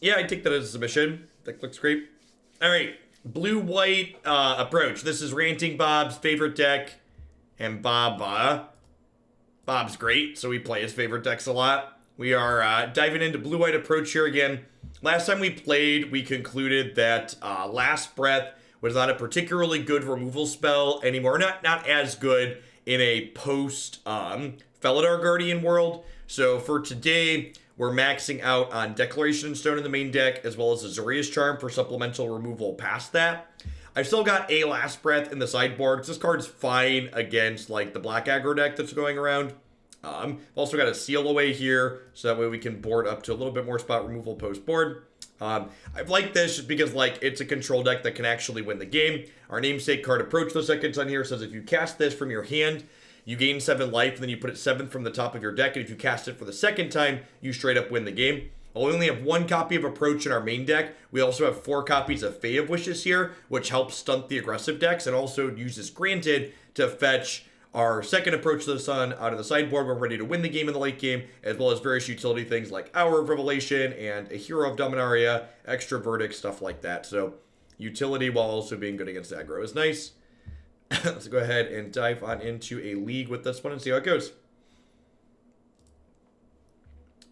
Yeah, I take that as a submission. That looks great. All right, blue-white approach. This is Ranting Bob's favorite deck, and Bob's great, so we play his favorite decks a lot. We are diving into blue-white approach here again. Last time we played, we concluded that Last Breath was not a particularly good removal spell anymore. Not as good in a post Felidar Guardian world. So for today, we're maxing out on Declaration Stone in the main deck, as well as Azorius Charm for supplemental removal past that. I've still got a Last Breath in the sideboard, because this card's fine against like the black aggro deck that's going around. I've also got a Seal Away here, so that way we can board up to a little bit more spot removal post-board. I've liked this just because, like, it's a control deck that can actually win the game. Our namesake card Approach the Second on here says if you cast this from your hand, you gain 7 life, and then you put it 7th from the top of your deck, and if you cast it for the second time, you straight up win the game. While we only have 1 copy of Approach in our main deck, we also have 4 copies of Fae of Wishes here, which helps stunt the aggressive decks, and also uses Granted to fetch our second Approach to the Sun out of the sideboard. We're ready to win the game in the late game, as well as various utility things like Hour of Revelation and a Hero of Dominaria, extra Verdict, stuff like that. So utility while also being good against aggro is nice. Let's go ahead and dive on into a league with this one and see how it goes.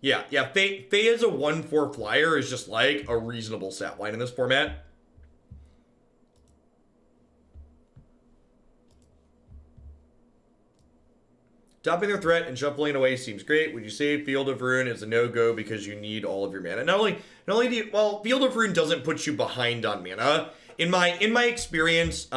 Yeah, Fae as a 1/4 flyer is just like a reasonable stat line in this format. Topping their threat and shuffling away seems great. Would you say Field of Ruin is a no-go because you need all of your mana? Not only do you, well, Field of Ruin doesn't put you behind on mana. In my experience,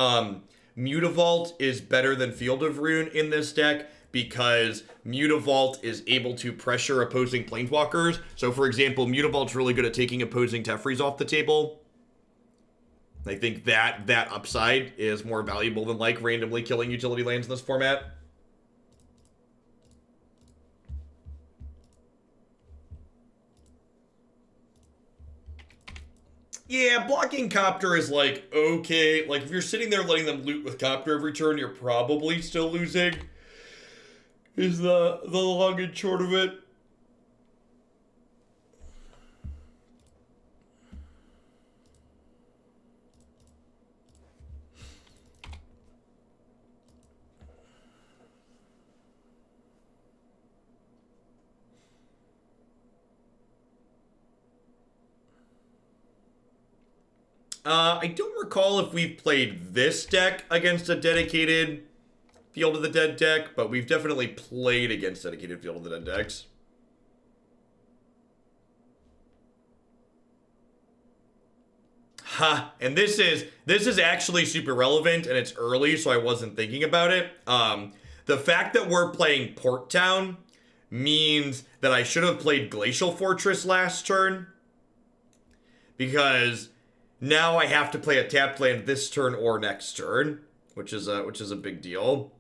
Mutavault is better than Field of Ruin in this deck because Mutavault is able to pressure opposing planeswalkers. So, for example, Mutavault's really good at taking opposing Teferis off the table. I think that upside is more valuable than, like, randomly killing utility lands in this format. Yeah, blocking Copter is like, okay. Like, if you're sitting there letting them loot with Copter every turn, you're probably still losing. Is the long and short of it. I don't recall if we've played this deck against a dedicated Field of the Dead deck, but we've definitely played against dedicated Field of the Dead decks. Ha, and this is actually super relevant, and it's early, so I wasn't thinking about it. The fact that we're playing Port Town means that I should have played Glacial Fortress last turn, because now I have to play a tapped land this turn or next turn, which is a big deal.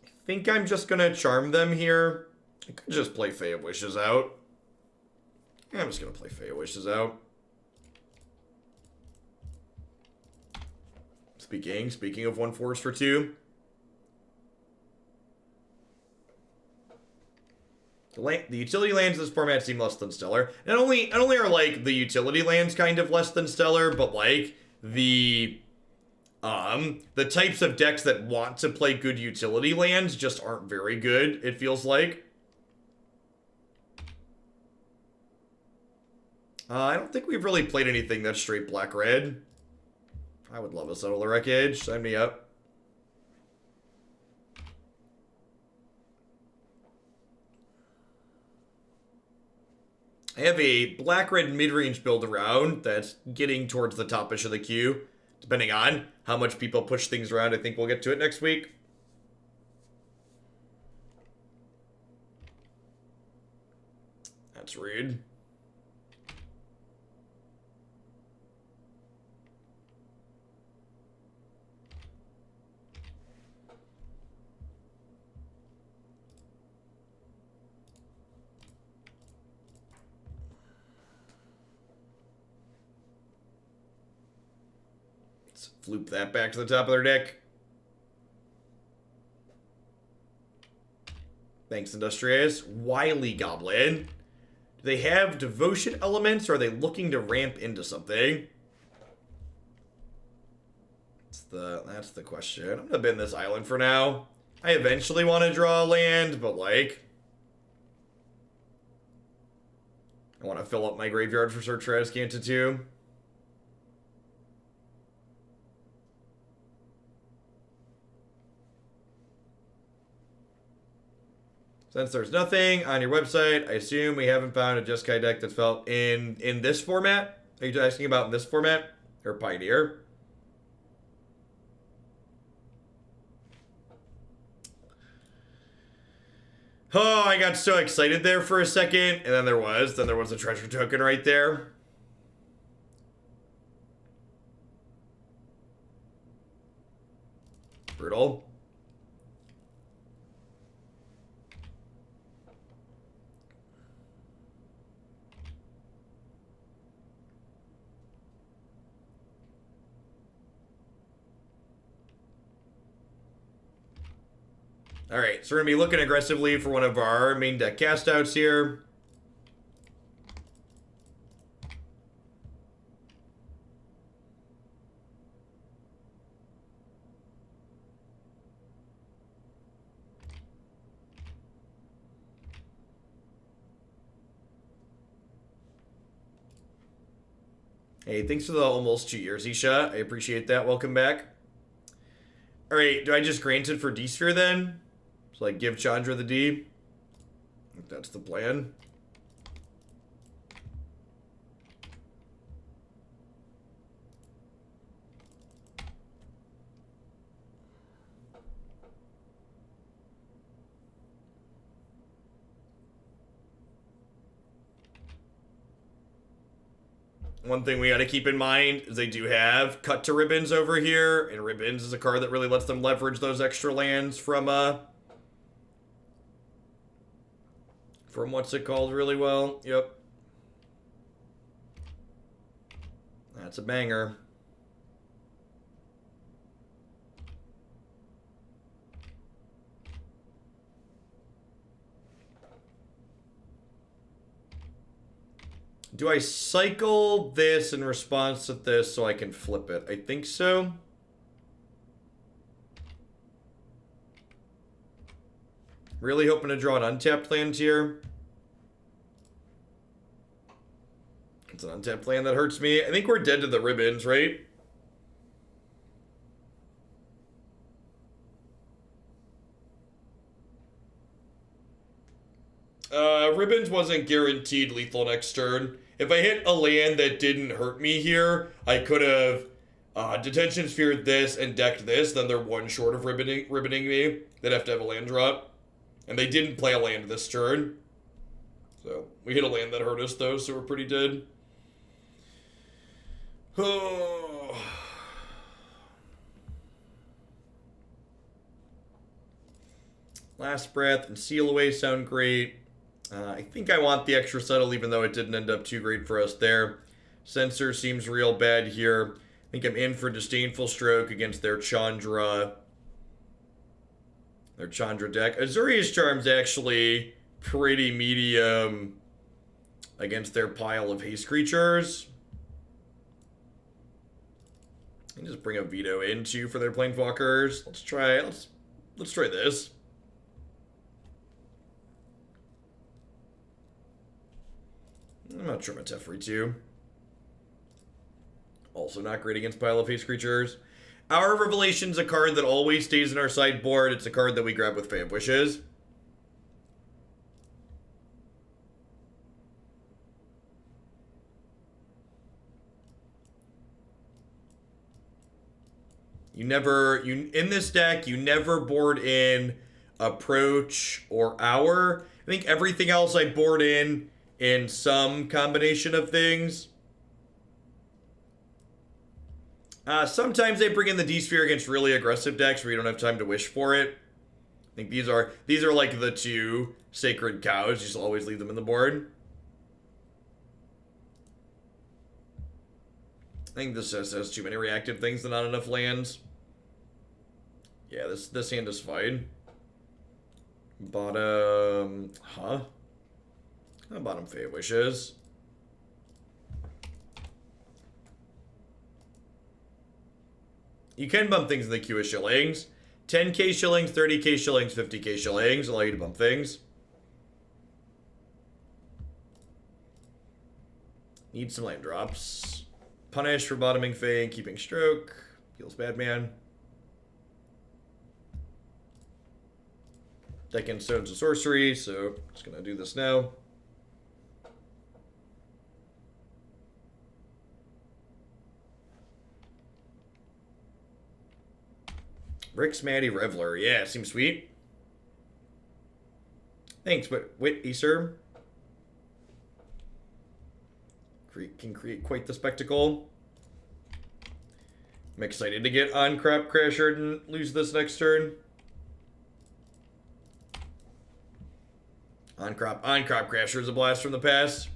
I think I'm just gonna charm them here. I could just play Fae of Wishes out. Yeah, I'm just gonna play Fae of Wishes out. Speaking of 1 force for 2. The utility lands in this format seem less than stellar. Not only are, like, the utility lands kind of less than stellar, but, like, the types of decks that want to play good utility lands just aren't very good, it feels like. I don't think we've really played anything that's straight black-red. I would love a Settle the Wreckage. Sign me up. I have a black-red mid-range build around that's getting towards the top-ish of the queue. Depending on how much people push things around, I think we'll get to it next week. That's rude. Let's floop that back to the top of their deck. Thanks, Industrious. Wily Goblin. Do they have devotion elements, or are they looking to ramp into something? That's the question. I'm gonna bin this island for now. I eventually want to draw a land, but like, I want to fill up my graveyard for Search for Azcanta too. Since there's nothing on your website, I assume we haven't found a Jeskai deck that's felt in this format. Are you asking about in this format? Or Pioneer? Oh, I got so excited there for a second, and then there was a treasure token right there. Brutal. Alright, so we're going to be looking aggressively for one of our main deck castouts here. Hey, thanks for the almost 2 years, Isha. I appreciate that. Welcome back. Alright, do I just grant it for D-Sphere then? So, like, give Chandra the D? I think that's the plan. One thing we got to keep in mind is they do have Cut to Ribbons over here, and Ribbons is a card that really lets them leverage those extra lands from what's it called really well. Yep. That's a banger. Do I cycle this in response to this so I can flip it? I think so. Really hoping to draw an untapped land here. It's an untapped land that hurts me. I think we're dead to the Ribbons, right? Ribbons wasn't guaranteed lethal next turn. If I hit a land that didn't hurt me here, I could have Detention Sphere this and decked this, then they're one short of ribboning me. They'd have to have a land drop. And they didn't play a land this turn. So, we hit a land that hurt us though, so we're pretty dead. Oh. Last Breath and Seal Away sound great. I think I want the extra Settle, even though it didn't end up too great for us there. Censor seems real bad here. I think I'm in for Disdainful Stroke against their Chandra. Their Chandra deck. Azorius Charm's actually pretty medium against their pile of haste creatures. And just bring a Veto in too for their Planeswalkers. Let's try this. I'm not sure about Teferi too. Also not great against pile of haste creatures. Our Revelation's a card that always stays in our sideboard. It's a card that we grab with Fae of Wishes. In this deck, you never board in Approach or Hour. I think everything else I board in some combination of things. Sometimes they bring in the D-Sphere against really aggressive decks where you don't have time to wish for it. I think these are like the two sacred cows. You just always leave them in the board. I think this has too many reactive things and not enough lands. Yeah, this hand is fine. Bottom, bottom Fae of Wishes. You can bump things in the queue of shillings. 10k shillings, 30k shillings, 50k shillings allow you to bump things. Need some land drops. Punish for bottoming Fae and keeping Stroke. Heals bad man. Deck in Stones of Sorcery, so just gonna do this now. Rick's Maddie Raveler. Yeah, seems sweet. Thanks, Whitby, sir. Can create quite the spectacle. I'm excited to get on Crop Crasher and lose this next turn. On Crop Crasher is a blast from the past.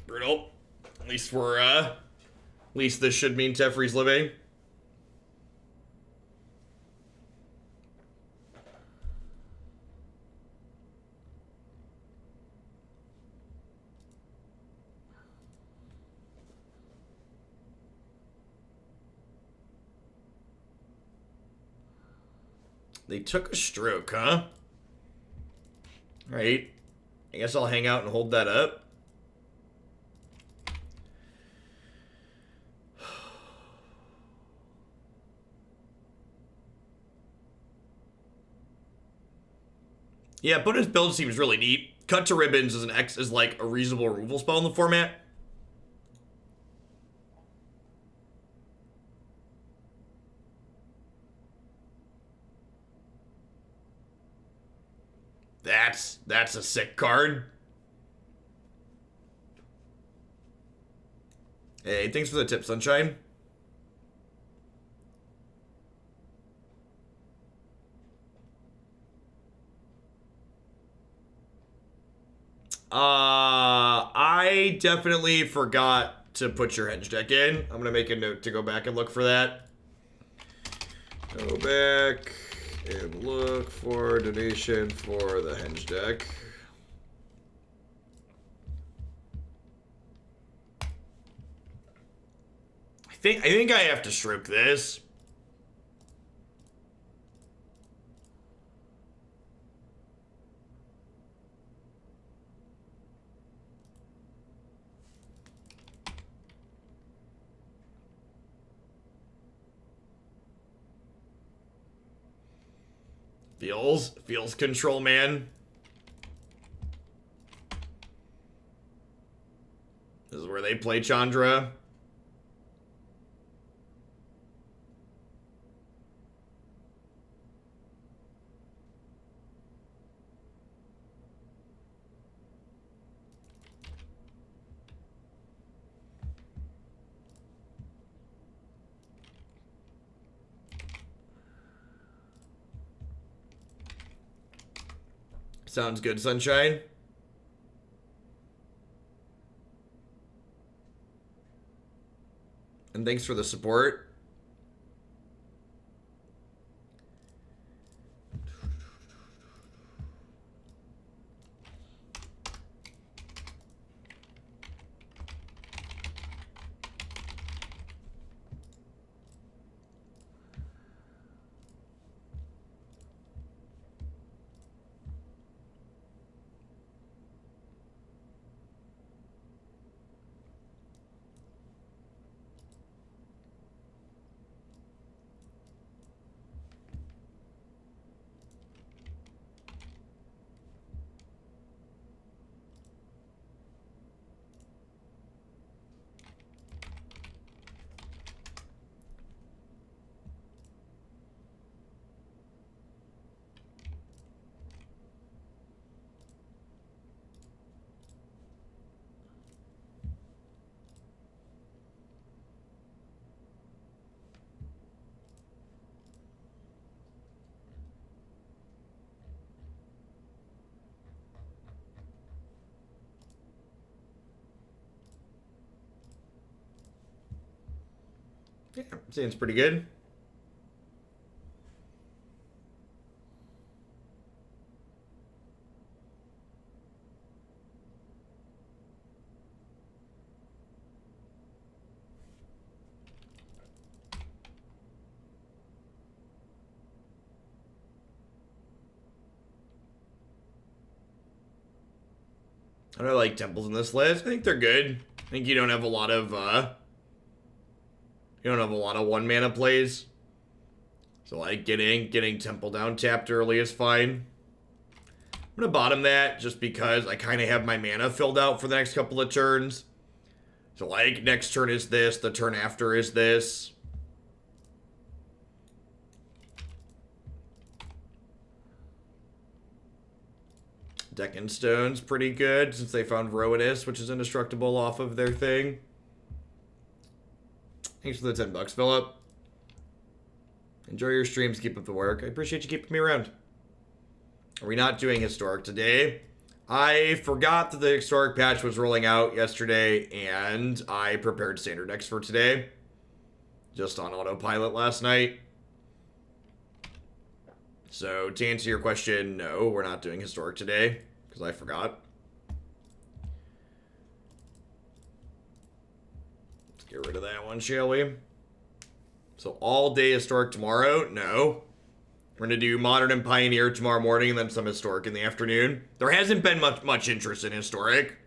Brutal. At least this should mean Teferi's living. They took a stroke, huh? Alright. I guess I'll hang out and hold that up. Yeah, Buddha's build seems really neat. Cut to Ribbons is like a reasonable removal spell in the format. That's a sick card. Hey, thanks for the tip, Sunshine. I definitely forgot to put your Henge deck in. I'm gonna make a note to go back and look for that. Go back and look for donation for the Henge deck. I think I have to stroke this. Feels control, man. This is where they play Chandra. Sounds good, Sunshine. And thanks for the support. Yeah, seems pretty good. I don't like temples in this list. I think they're good. I think you don't have a lot of one mana plays. So like getting temple down tapped early is fine. I'm gonna bottom that just because I kind of have my mana filled out for the next couple of turns. So like next turn is this, the turn after is this. Deccan Stone's pretty good since they found Rowanus, which is indestructible off of their thing. Thanks for the $10, Philip. Enjoy your streams, keep up the work. I appreciate you keeping me around. Are we not doing Historic today? I forgot that the Historic patch was rolling out yesterday, and I prepared Standard decks for today. Just on autopilot last night. So, to answer your question, no, we're not doing Historic today, because I forgot. Let's get rid of that one, shall we? So, all day Historic tomorrow? No. We're going to do Modern and Pioneer tomorrow morning, and then some Historic in the afternoon. There hasn't been much interest in Historic.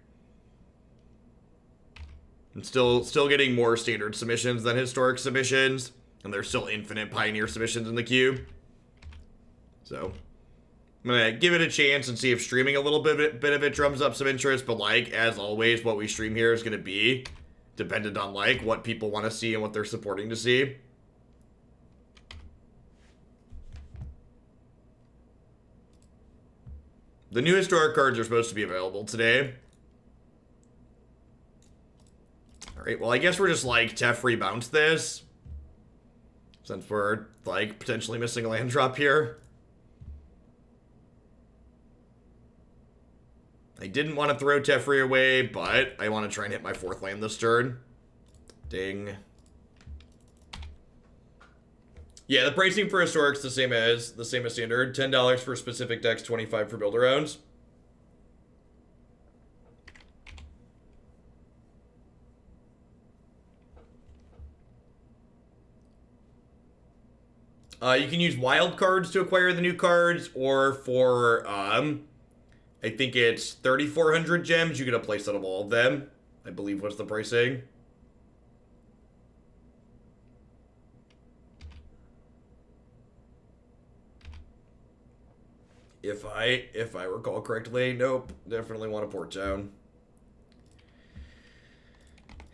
I'm still getting more Standard submissions than Historic submissions, and there's still infinite Pioneer submissions in the queue. So, I'm going to give it a chance and see if streaming a little bit of it drums up some interest. But, like, as always, what we stream here is going to be dependent on, like, what people want to see and what they're supporting to see. The new Historic cards are supposed to be available today. Alright, well, I guess we're just, like, Teferi bounce this. Since we're, like, potentially missing a land drop here. I didn't want to throw Teferi away, but I want to try and hit my 4th land this turn. Ding. Yeah, the pricing for Historic's the same as Standard. $10 for specific decks, $25 for build-arounds. You can use wild cards to acquire the new cards, or for I think it's 3,400 gems. You get a playset of all of them. I believe what's the pricing. If I recall correctly, nope. Definitely want to port down.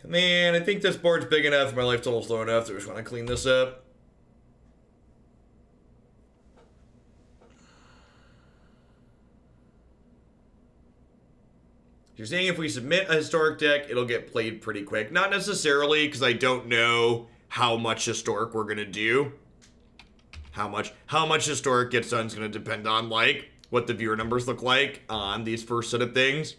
Man, I think this board's big enough. My life total's low enough that we just want to clean this up. You're saying if we submit a Historic deck, it'll get played pretty quick. Not necessarily, because I don't know how much Historic we're going to do. How much Historic gets done is going to depend on, like, what the viewer numbers look like on these first set of things.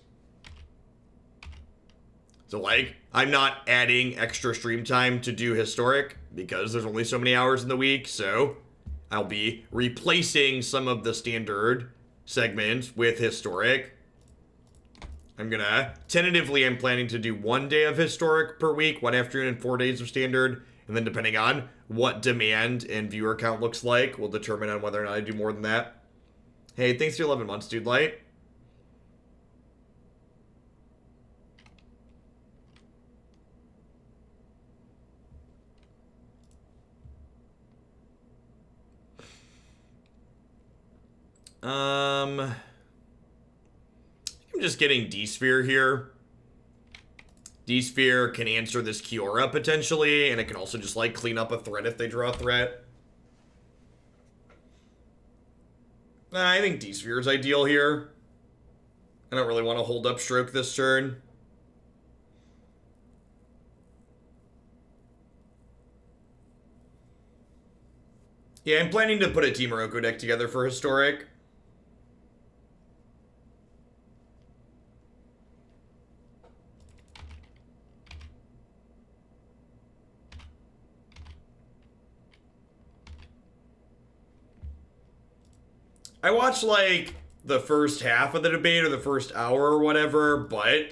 So, like, I'm not adding extra stream time to do Historic, because there's only so many hours in the week, so I'll be replacing some of the Standard segments with Historic. I'm planning to do 1 day of Historic per week, 1 afternoon and 4 days of Standard, and then depending on what demand and viewer count looks like, will determine on whether or not I do more than that. Hey, thanks for 11 months, Dude Light. I'm just getting D-Sphere here. D-Sphere can answer this Kiora potentially, and it can also just, like, clean up a threat if they draw a threat. I think D-Sphere is ideal here. I don't really want to hold up Stroke this turn. Yeah, I'm planning to put a Team Morocco deck together for Historic. I watched like the first half of the debate or the first hour or whatever, but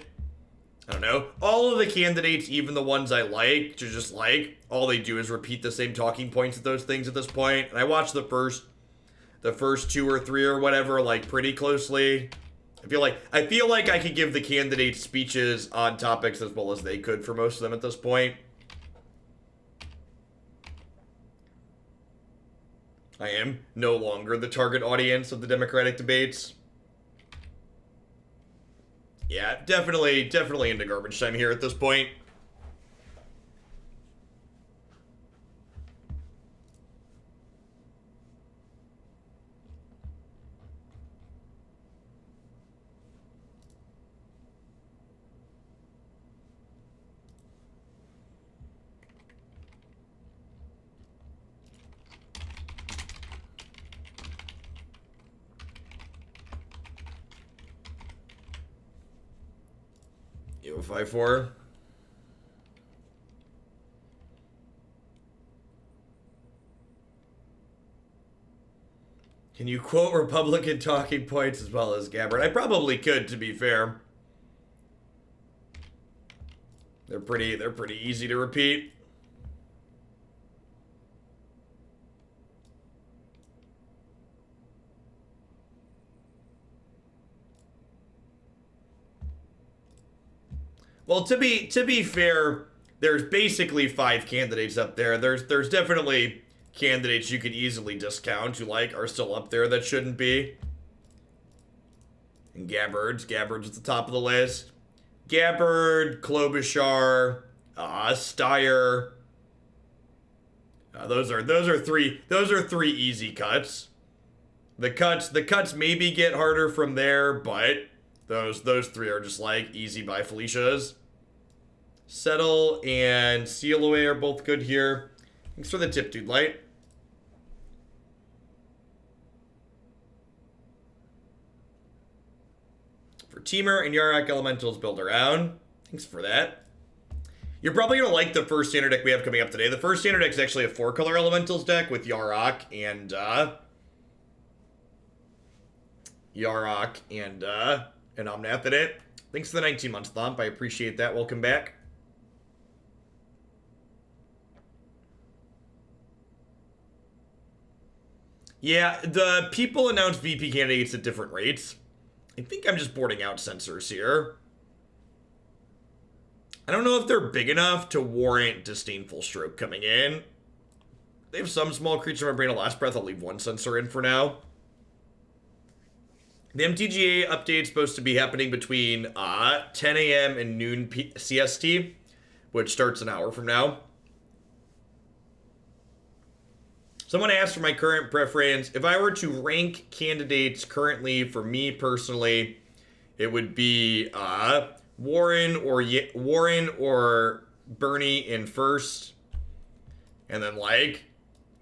I don't know. All of the candidates, even the ones I like, to just like, all they do is repeat the same talking points of those things at this point. And I watched the first 2 or 3 or whatever, like, pretty closely. I feel like I could give the candidates speeches on topics as well as they could for most of them at this point. I am no longer the target audience of the Democratic debates. Yeah, definitely into garbage time here at this point. Evo 5-4. Can you quote Republican talking points as well as Gabbard? I probably could, to be fair. They're pretty easy to repeat. Well, to be fair, there's basically 5 candidates up there. There's definitely candidates you could easily discount who like are still up there that shouldn't be. And Gabbard's at the top of the list. Gabbard, Klobuchar, Steyer. Those are three easy cuts. The cuts maybe get harder from there, but those 3 are just like easy by Felicia's. Settle and Seal Away are both good here. Thanks for the tip, dude light. For Teamer and Yarok Elementals build around. Thanks for that. You're probably going to like the first standard deck we have coming up today. The first standard deck is actually a 4-color Elementals deck with Yarok and Omnath in it. Thanks for the 19 months, Thump. I appreciate that. Welcome back. Yeah, the people announce VP candidates at different rates. I think I'm just boarding out Censors here. I don't know if they're big enough to warrant Disdainful Stroke coming in. They have some small creature in my brain. A Last Breath, I'll leave 1 Censor in for now. The MTGA update's supposed to be happening between 10 a.m. and noon CST, which starts an hour from now. Someone asked for my current preference. If I were to rank candidates currently for me personally, it would be Warren or Bernie in first, and then like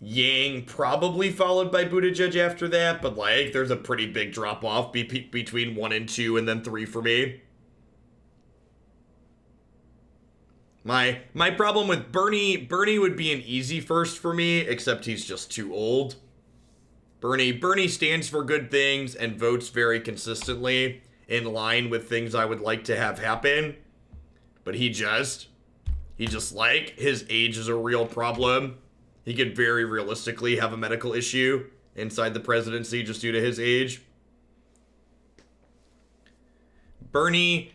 Yang probably followed by Buttigieg after that, but like there's a pretty big drop off between 1 and 2 and then 3 for me. My problem with Bernie would be an easy first for me, except he's just too old. Bernie stands for good things and votes very consistently in line with things I would like to have happen. But he just like, his age is a real problem. He could very realistically have a medical issue inside the presidency just due to his age. Bernie,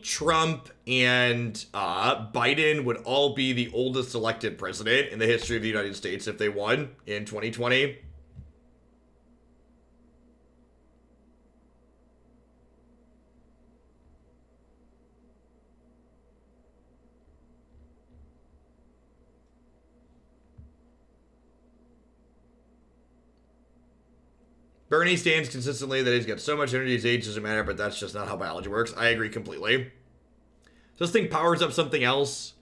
Trump, and Biden would all be the oldest elected president in the history of the United States if they won in 2020. Bernie stands consistently that he's got so much energy, his age doesn't matter, but that's just not how biology works. I agree completely. So this thing powers up something else,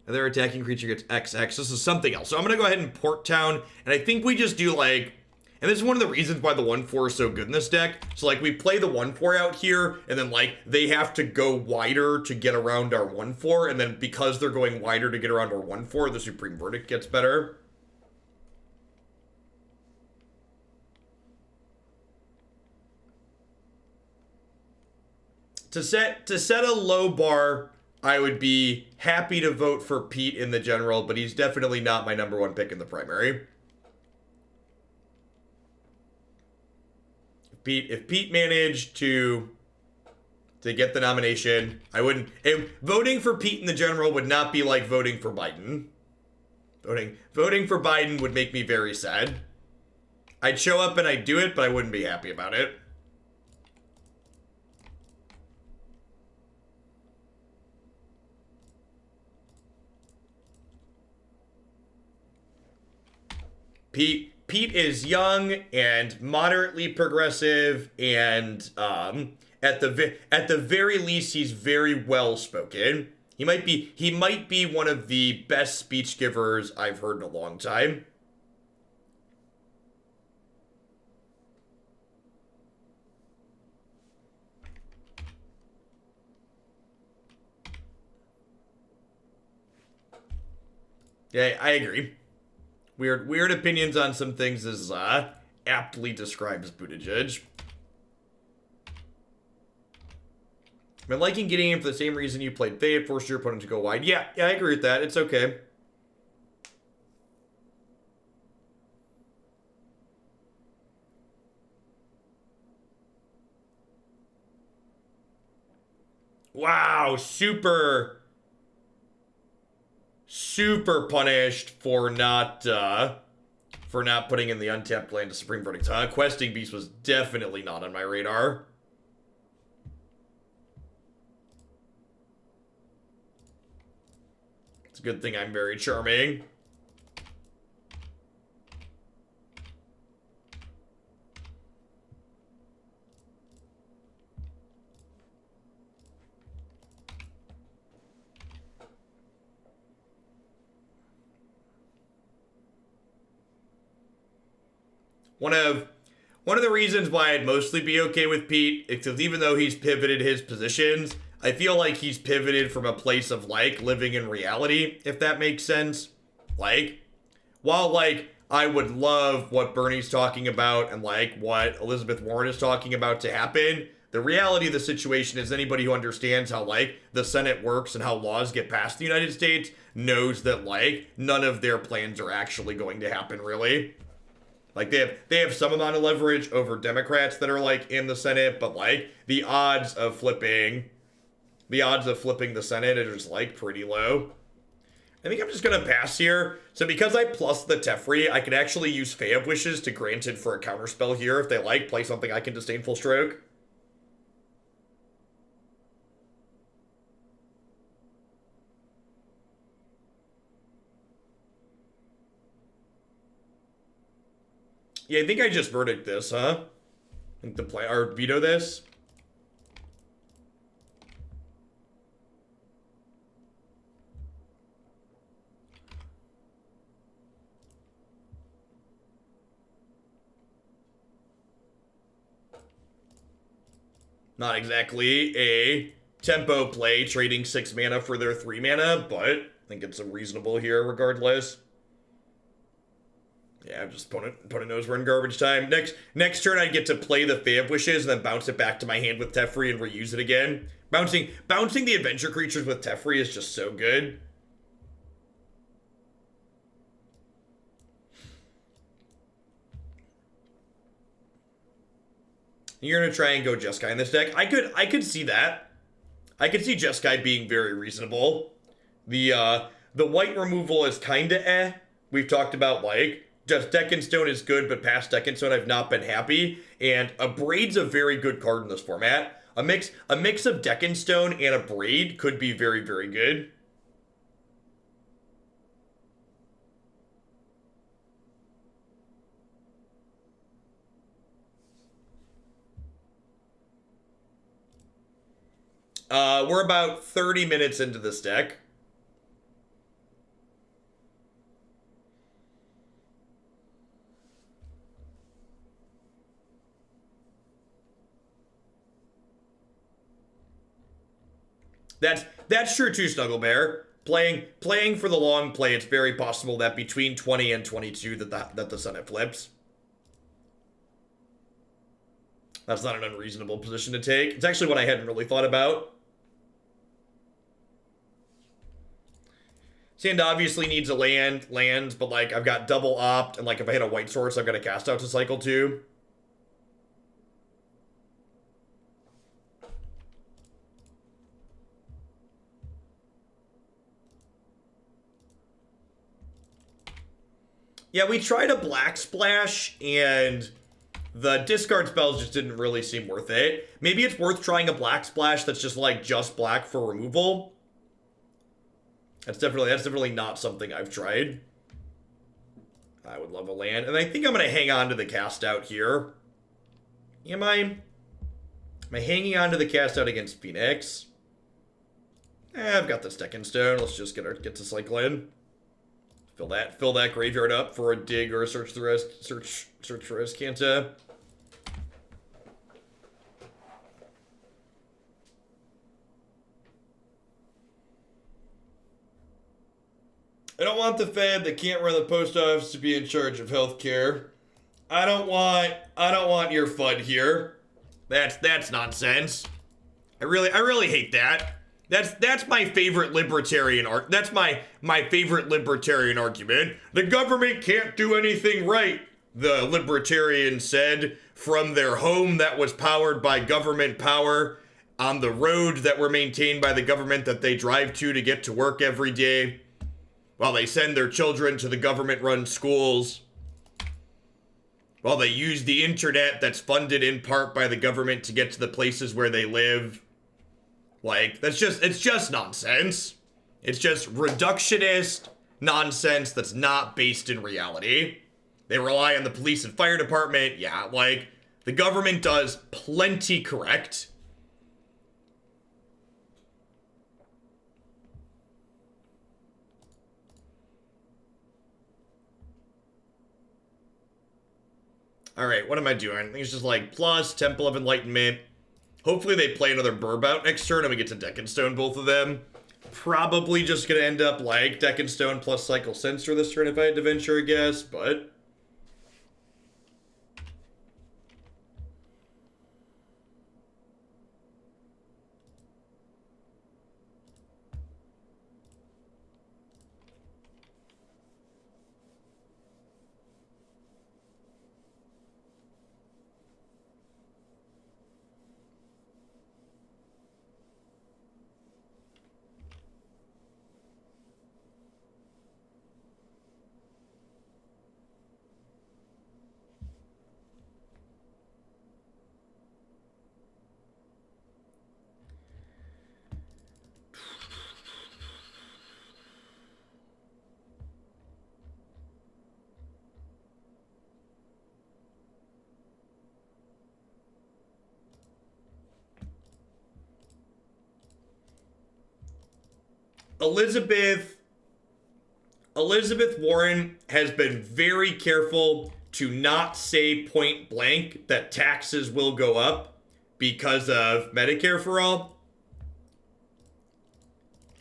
and their attacking creature gets XX. This is something else. So I'm going to go ahead and Port Town, and I think we just do like, and this is one of the reasons why the 1/4 is so good in this deck. So like we play the 1/4 out here, and then like they have to go wider to get around our 1/4, and then because they're going wider to get around our 1/4, the Supreme Verdict gets better. to set a low bar, I would be happy to vote for Pete in the general, but he's definitely not my #1 pick in the primary. If Pete managed to get the nomination, I wouldn't. Voting for Pete in the general would not be like voting for Biden. Voting for Biden would make me very sad. I'd show up and I'd do it, but I wouldn't be happy about it. Pete is young and moderately progressive, and at the very least, he's very well spoken. He might be one of the best speech givers I've heard in a long time. Yeah, I agree. Weird opinions on some things is aptly describes Buttigieg. I've been liking getting him for the same reason you played Fae. It forced your opponent to go wide. Yeah, I agree with that. It's okay. Wow, super punished for not putting in the untapped land to Supreme Verdict. Questing Beast was definitely not on my radar. It's a good thing I'm very charming. One of the reasons why I'd mostly be okay with Pete is because even though he's pivoted his positions, I feel like he's pivoted from a place of, like, living in reality, if that makes sense. Like, while, like, I would love what Bernie's talking about and, like, what Elizabeth Warren is talking about to happen, the reality of the situation is anybody who understands how, like, the Senate works and how laws get passed in the United States knows that, like, none of their plans are actually going to happen, really. Like, they have some amount of leverage over Democrats that are, like, in the Senate, but, like, the odds of flipping the Senate are just, like, pretty low. I think I'm just gonna pass here. So because I plus the Teferi, I can actually use Fae of Wishes to grant it for a counterspell here if they, like, play something I can Disdainful Stroke. Yeah, I think I just verdict this, huh? I think the play or veto this. Not exactly a tempo play, trading 6 mana for their 3 mana, but I think it's reasonable here regardless. Yeah, just opponent knows we're in garbage time. Next turn, I get to play the Fae of Wishes and then bounce it back to my hand with Teferi and reuse it again. Bouncing the adventure creatures with Teferi is just so good. You're gonna try and go Jeskai in this deck. I could see that. I could see Jeskai being very reasonable. The white removal is kinda eh. We've talked about, like, just Deck and Stone is good, but past Deck and Stone I've not been happy. And a Braid's a very good card in this format. A mix of Deck and Stone and a Braid could be very, very good. We're about 30 minutes into this deck. That's true too, Snugglebear. Playing for the long play, it's very possible that between 20 and 22 that the Senate flips. That's not an unreasonable position to take. It's actually what I hadn't really thought about. Sand obviously needs a lands, but like I've got double opt, and like if I hit a white source, I've got a cast out to cycle too. Yeah, we tried a black splash, and the discard spells just didn't really seem worth it. Maybe it's worth trying a black splash that's just like just black for removal. That's definitely not something I've tried. I would love a land. And I think I'm gonna hang on to the cast out here. Am I? Am I hanging on to the cast out against Phoenix? I've got the Stepping Stone. Let's just get to cycle in. Fill that graveyard up for a dig or a search for Azcanta. I don't want the Fed that can't run the post office to be in charge of healthcare. I don't want your FUD here. That's nonsense. I really hate that. That's my favorite libertarian that's my favorite libertarian argument. The government can't do anything right, the libertarian said from their home that was powered by government power on the road that were maintained by the government that they drive to get to work every day, while they send their children to the government-run schools, while they use the internet that's funded in part by the government to get to the places where they live. Like, it's just nonsense. It's just reductionist nonsense that's not based in reality. They rely on the police and fire department. Yeah, like, the government does plenty correct. Alright, what am I doing? I think it's just like plus Temple of Enlightenment. Hopefully they play another Burb out next turn and we get to Deck and Stone both of them. Probably just gonna end up like Deck and Stone plus cycle Censor this turn if I had to venture a guess, but... Elizabeth Warren has been very careful to not say point blank that taxes will go up because of Medicare for all.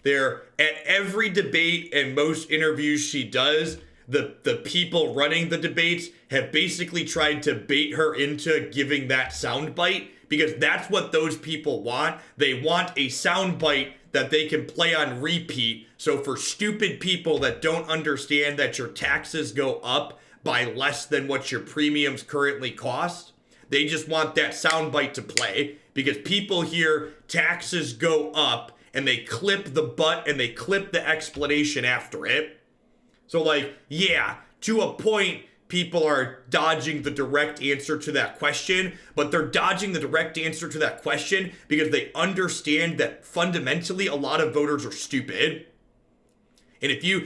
There, at every debate and most interviews she does, the people running the debates have basically tried to bait her into giving that soundbite because that's what those people want. They want a soundbite that they can play on repeat. So for stupid people that don't understand that your taxes go up by less than what your premiums currently cost, they just want that soundbite to play because people hear taxes go up and they clip the butt and they clip the explanation after it. So like, yeah, to a point, people are dodging the direct answer to that question, but they're dodging the direct answer to that question because they understand that fundamentally a lot of voters are stupid. And if you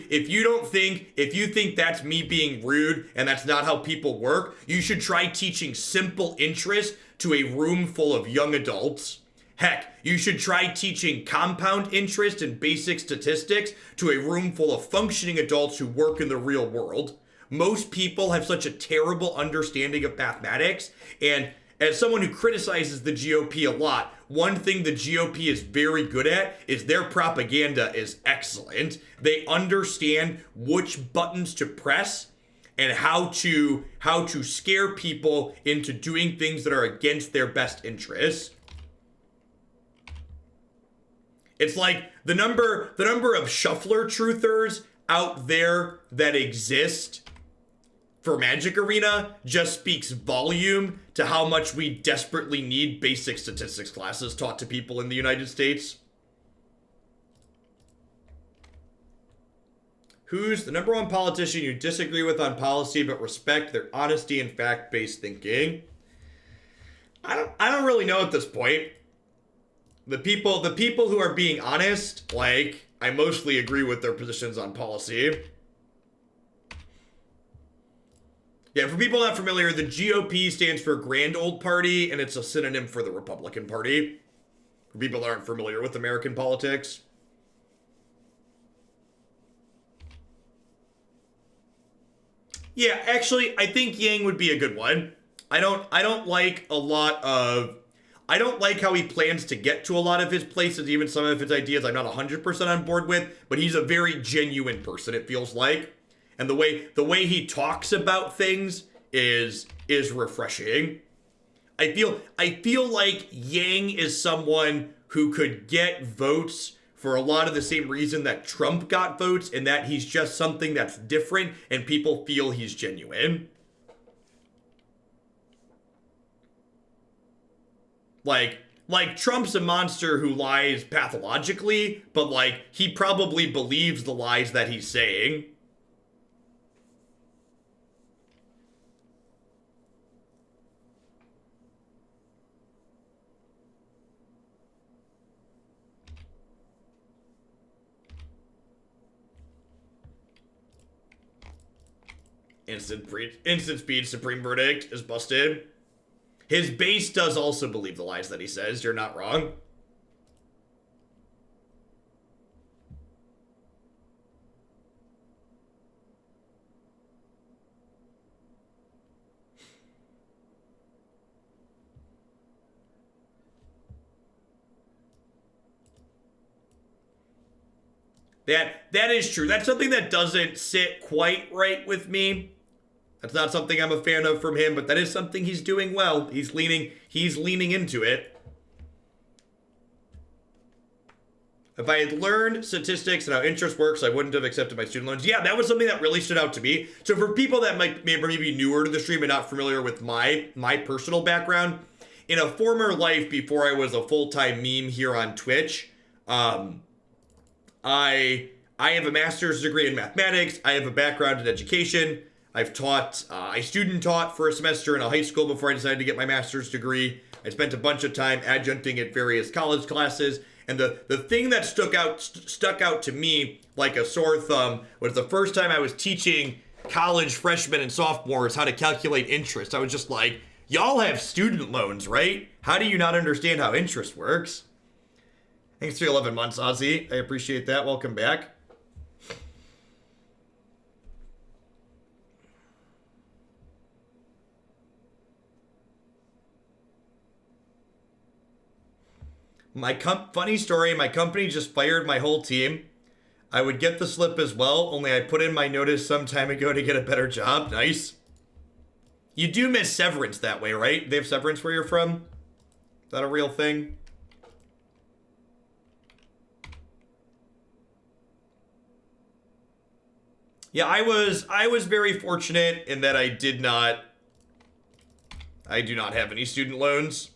think that's me being rude and that's not how people work, you should try teaching simple interest to a room full of young adults. Heck, you should try teaching compound interest and basic statistics to a room full of functioning adults who work in the real world. Most people have such a terrible understanding of mathematics, and as someone who criticizes the GOP a lot, one thing the GOP is very good at is their propaganda is excellent. They understand which buttons to press and how to scare people into doing things that are against their best interests. It's like the number of shuffler truthers out there that exist for Magic Arena just speaks volume to how much we desperately need basic statistics classes taught to people in the United States. Who's the number one politician you disagree with on policy but respect their honesty and fact-based thinking? I don't really know at this point. The people who are being honest, like, I mostly agree with their positions on policy. Yeah, for people not familiar, the GOP stands for Grand Old Party, and it's a synonym for the Republican Party. For people that aren't familiar with American politics. Yeah, actually, I think Yang would be a good one. I don't like how he plans to get to a lot of his places, even some of his ideas I'm not 100% on board with, but he's a very genuine person, it feels like. And the way he talks about things is refreshing. I feel like Yang is someone who could get votes for a lot of the same reason that Trump got votes, in that he's just something that's different and people feel he's genuine. Like Trump's a monster who lies pathologically, but like he probably believes the lies that he's saying. Instant speed Supreme Verdict is busted. His base does also believe the lies that he says. You're not wrong. That is true. That's something that doesn't sit quite right with me. That's not something I'm a fan of from him, but that is something he's doing well. He's leaning into it. If I had learned statistics and how interest works, I wouldn't have accepted my student loans. Yeah, that was something that really stood out to me. So for people that might be newer to the stream and not familiar with my personal background, in a former life before I was a full-time meme here on Twitch, I have a master's degree in mathematics. I have a background in education. I've taught, I student taught for a semester in a high school before I decided to get my master's degree. I spent a bunch of time adjuncting at various college classes. And the thing that stuck out to me like a sore thumb was the first time I was teaching college freshmen and sophomores how to calculate interest. I was just like, y'all have student loans, right? How do you not understand how interest works? Thanks for 11 months, Ozzy. I appreciate that. Welcome back. Funny story, my company just fired my whole team. I would get the slip as well, only I put in my notice some time ago to get a better job. Nice. You do miss severance that way, right? They have severance where you're from? Is that a real thing? Yeah, I was very fortunate in that I do not have any student loans.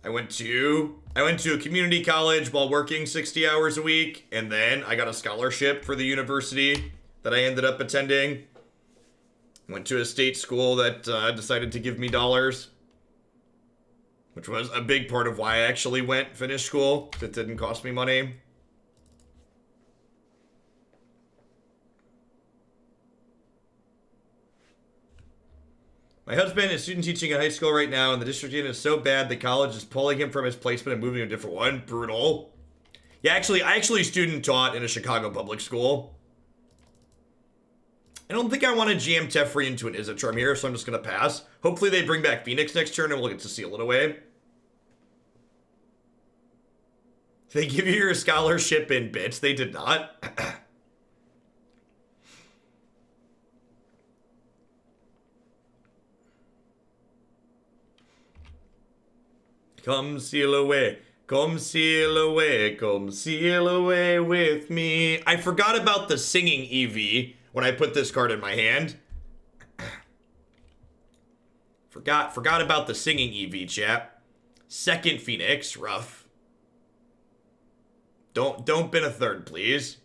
I went to a community college while working 60 hours a week, and then I got a scholarship for the university that I ended up attending. Went to a state school that decided to give me dollars, which was a big part of why I actually finished school. It didn't cost me money. My husband is student teaching in high school right now, and the district union is so bad the college is pulling him from his placement and moving to a different one. Brutal. Yeah, I actually student taught in a Chicago public school. I don't think I want to jam Teferi into an Izzet Charm here, so I'm just going to pass. Hopefully they bring back Phoenix next turn and we'll get to seal it away. They give you your scholarship in bits. They did not. Come sail away. Come sail away. Come sail away with me. I forgot about the singing EV when I put this card in my hand. Forgot about the singing EV, chap. Second Phoenix, rough. Don't bin a third, please.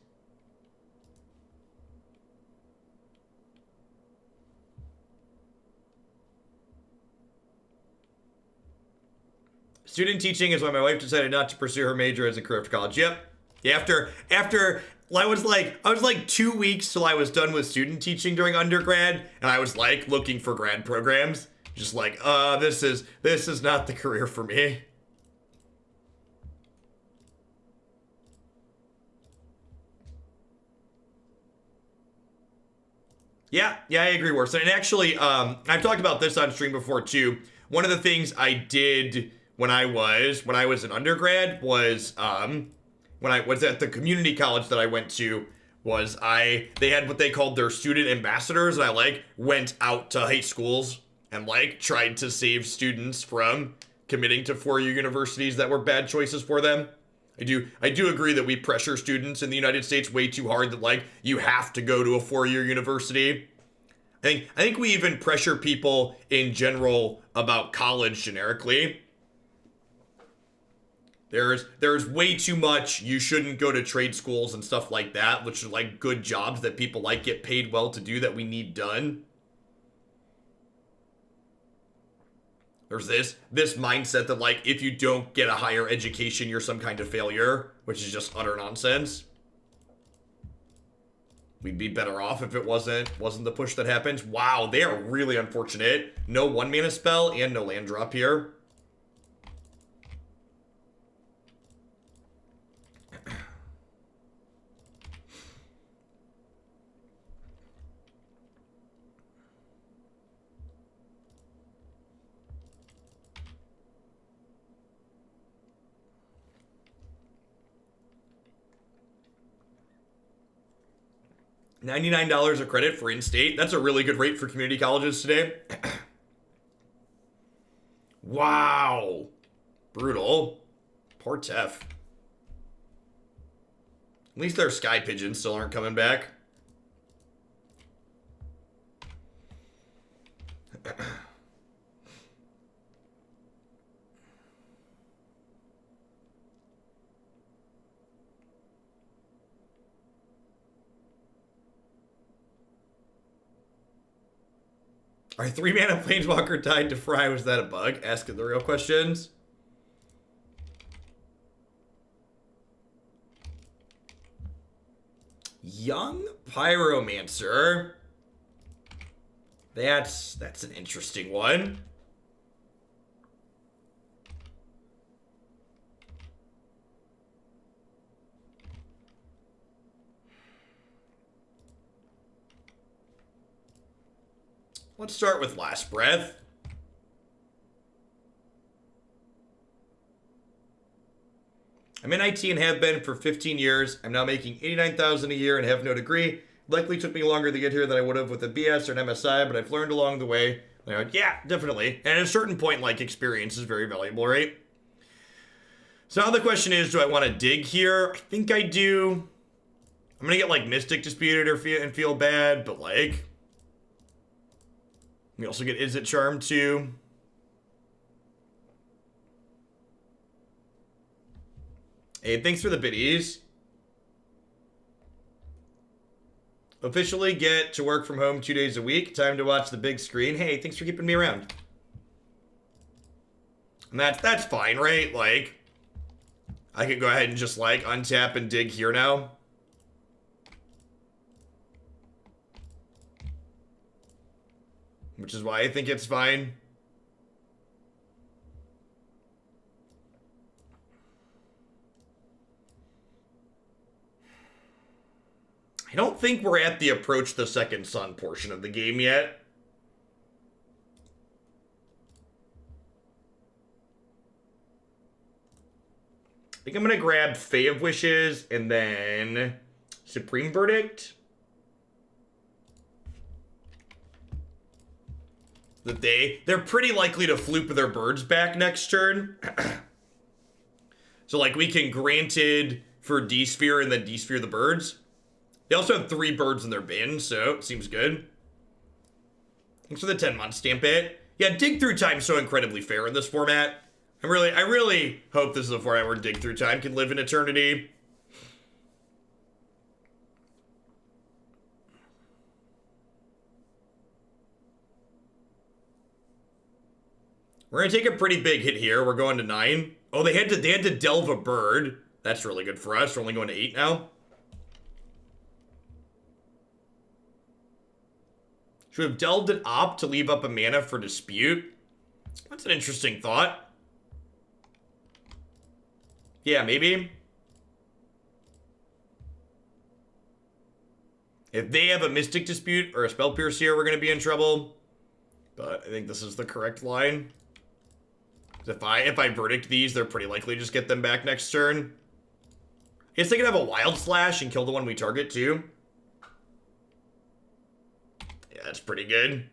Student teaching is why my wife decided not to pursue her major as a career after college. Yep. After I was like 2 weeks till I was done with student teaching during undergrad, and I was like looking for grad programs. Just like, this is not the career for me. Yeah, I agree, Warson. And actually, I've talked about this on stream before too. One of the things I did when I was an undergrad was when I was at the community college that I went to was they had what they called their student ambassadors, and I like went out to high schools and like tried to save students from committing to four-year universities that were bad choices for them. I do agree that we pressure students in the United States way too hard that like you have to go to a four-year university. I think we even pressure people in general about college generically. There's way too much you shouldn't go to trade schools and stuff like that, which are like good jobs that people like get paid well to do that we need done. There's this mindset that like if you don't get a higher education, you're some kind of failure, which is just utter nonsense. We'd be better off if it wasn't the push that happens. Wow, they are really unfortunate. No 1-mana spell and no land drop here. $99 a credit for in-state. That's a really good rate for community colleges today. Wow. Brutal. Poor Tef. At least their sky pigeons still aren't coming back. Our 3-mana Planeswalker died to Fry. Was that a bug? Asking the real questions. Young Pyromancer. That's an interesting one. Let's start with Last Breath. I'm in IT and have been for 15 years. I'm now making $89,000 a year and have no degree. Likely took me longer to get here than I would have with a BS or an MSI, but I've learned along the way. Yeah, definitely. And at a certain point, like, experience is very valuable, right? So now the question is, do I want to dig here? I think I do. I'm going to get, like, Mystic Disputed and feel bad, but, like... We also get Is It Charm too. Hey, thanks for the biddies. Officially get to work from home 2 days a week. Time to watch the big screen. Hey, thanks for keeping me around. And that's fine, right? Like, I could go ahead and just like untap and dig here now. Which is why I think it's fine. I don't think we're at the Approach the Second Sun portion of the game yet. I think I'm going to grab Fae of Wishes and then Supreme Verdict. that they're pretty likely to floop their birds back next turn. So, like, we can Granted for D-Sphere and then D-Sphere the birds. They also have 3 birds in their bin, so it seems good. Thanks for the 10-month stamp it. Yeah, Dig Through Time's so incredibly fair in this format. I really hope this is a format where Dig Through Time can live in eternity. We're gonna take a pretty big hit here. We're going to 9. Oh, they had to delve a bird. That's really good for us. We're only going to 8 now. Should we have delved an Op to leave up a mana for Dispute? That's an interesting thought. Yeah, maybe. If they have a Mystic Dispute or a Spell Pierce here, we're going to be in trouble. But I think this is the correct line. If I Verdict these, they're pretty likely to just get them back next turn. I guess they can have a Wild Slash and kill the one we target too. Yeah, that's pretty good.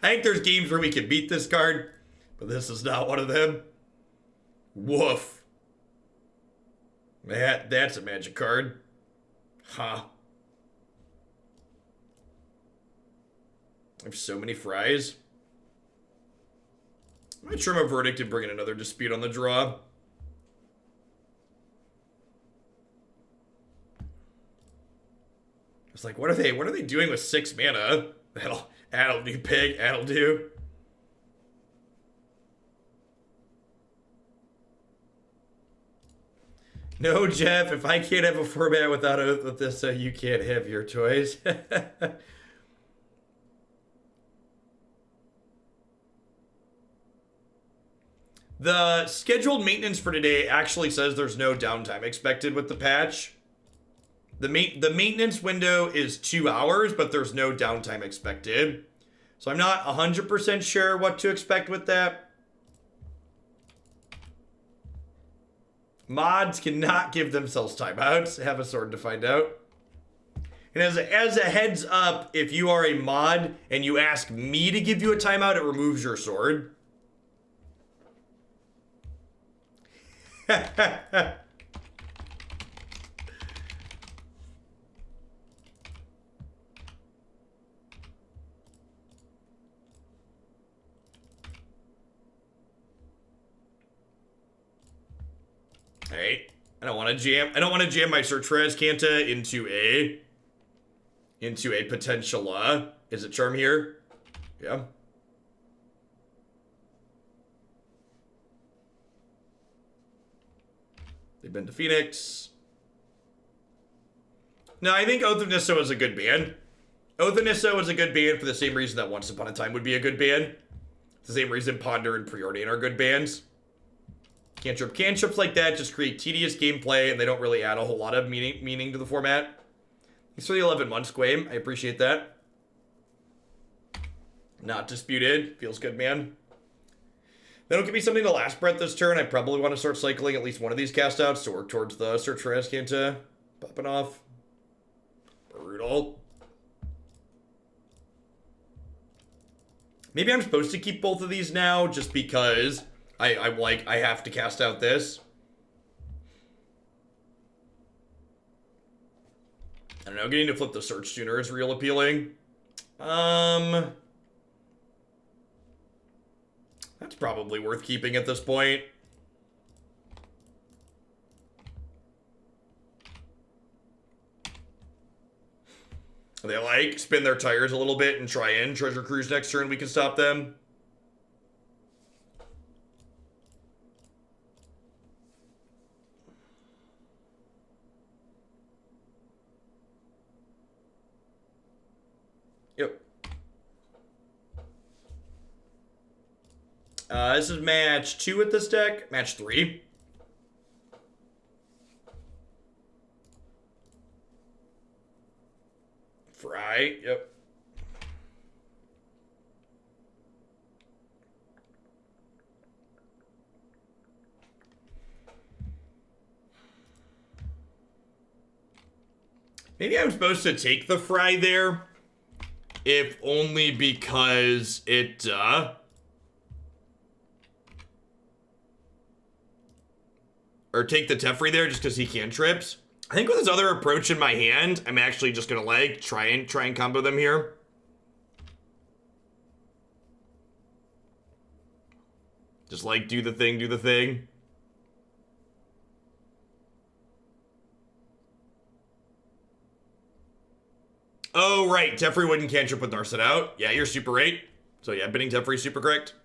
I think there's games where we can beat this card, but this is not one of them. Woof. That's a magic card. Huh. I have so many fries. I might trim a Verdict and bring in another Dispute on the draw. It's like, what are they doing with 6 mana? That'll do, pig. That'll do. No, Jeff, if I can't have a format without Oath with this, you can't have your toys. The scheduled maintenance for today actually says there's no downtime expected with the patch. The maintenance window is 2 hours, but there's no downtime expected. So I'm not 100% sure what to expect with that. Mods cannot give themselves timeouts. Have a sword to find out. And as a heads up, if you are a mod and you ask me to give you a timeout, it removes your sword. Alright. I don't want to jam my search for Azcanta into a potential is it Charm here? Yeah. They've been to Phoenix. No, I think Oath of Nisso is a good ban. Oath of Nisso is a good ban for the same reason that Once Upon a Time would be a good ban. It's the same reason Ponder and Preordain are good bans. Cantrips like that just create tedious gameplay, and they don't really add a whole lot of meaning to the format. Thanks for the 11 months, Quame. I appreciate that. Not disputed. Feels good, man. They don't give me something to last breath this turn. I probably want to start cycling at least one of these cast outs to work towards the search for Azcanta popping off. Brutal. Maybe I'm supposed to keep both of these now just because I have to cast out this. I don't know, getting to flip the search sooner is real appealing. That's probably worth keeping at this point. They like spin their tires a little bit and try in Treasure Cruise next turn. We can stop them. Yep. This is match 2 with this deck. Match 3. Fry. Yep. Maybe I'm supposed to take the Fry there, if only because it, or take the Teferi there just because he cantrips. I think with his other approach in my hand, I'm actually just gonna like try and combo them here. Just like do the thing, do the thing. Oh, right. Teferi wouldn't cantrip with Narset out. Yeah, you're super right. So yeah, bidding Teferi super correct.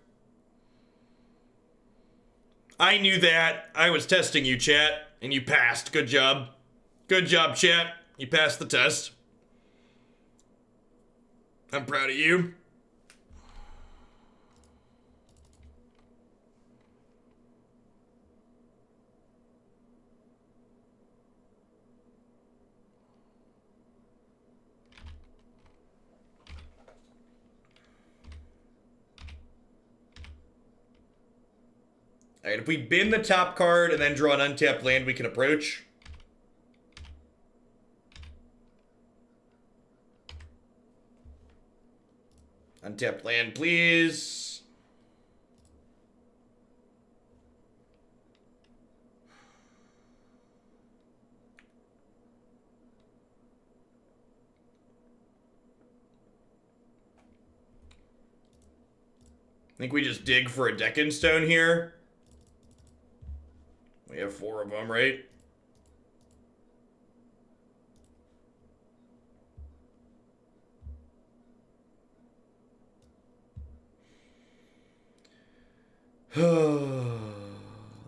I knew that. I was testing you, chat, and you passed. Good job. Good job, chat. You passed the test. I'm proud of you. Alright, if we bin the top card and then draw an untapped land, we can approach. Untapped land, please. I think we just dig for a Deccan Stone here. We have 4 of them, right?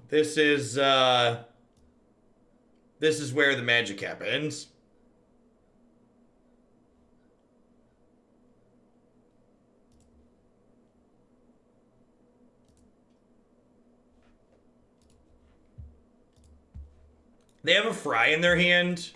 This is where the magic happens. They have a Fry in their hand.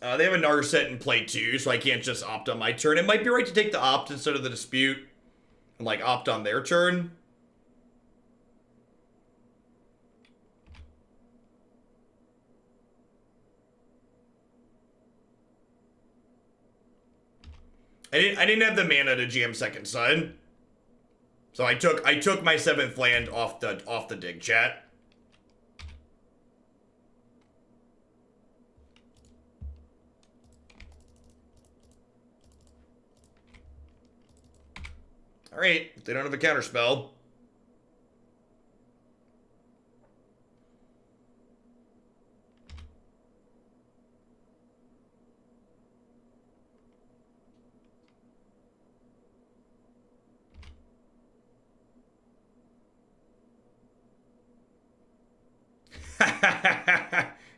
They have a Narset in play too, so I can't just opt on my turn. It might be right to take the opt instead of the dispute and like opt on their turn. I didn't have the mana to jam second sun. So I took my 7th land off the dig, chat. Alright, they don't have a counterspell.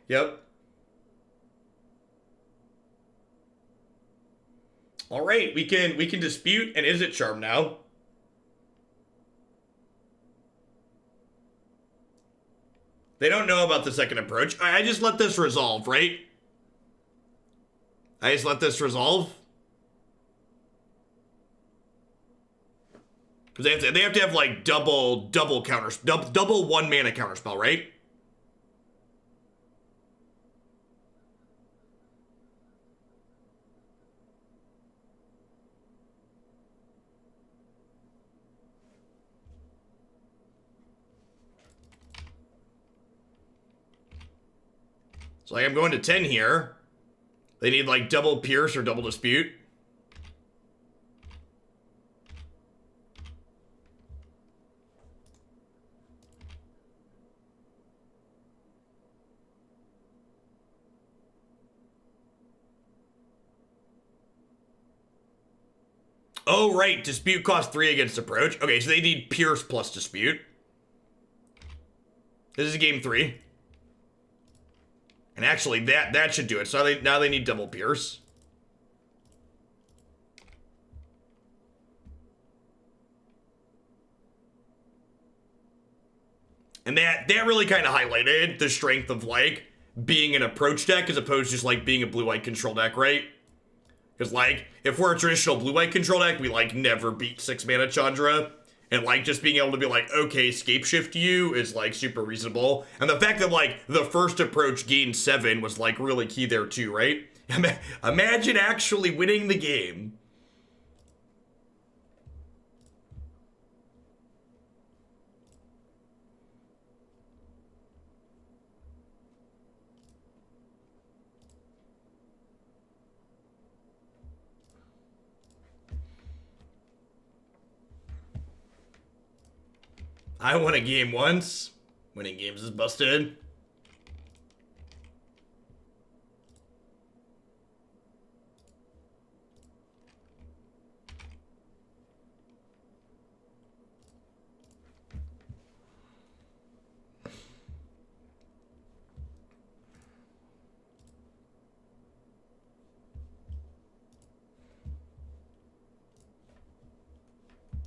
Yep. All right, we can dispute and is it charm now? They don't know about the second approach. I just let this resolve, right? I just let this resolve. Because they have to have like double 1 mana counterspell, right? So like I'm going to 10 here. They need like double pierce or double dispute. Oh, right. Dispute costs 3 against approach. Okay, so they need pierce plus dispute. This is game 3. And actually, that should do it. So now they need double pierce. And that really kind of highlighted the strength of, like, being an approach deck as opposed to just, like, being a blue-white control deck, right? Because, like, if we're a traditional blue-white control deck, we, like, never beat 6-mana Chandra. And, like, just being able to be like, okay, scape shift you is, like, super reasonable. And the fact that, like, the first approach gained 7 was, like, really key there, too, right? Imagine actually winning the game. I won a game once. Winning games is busted.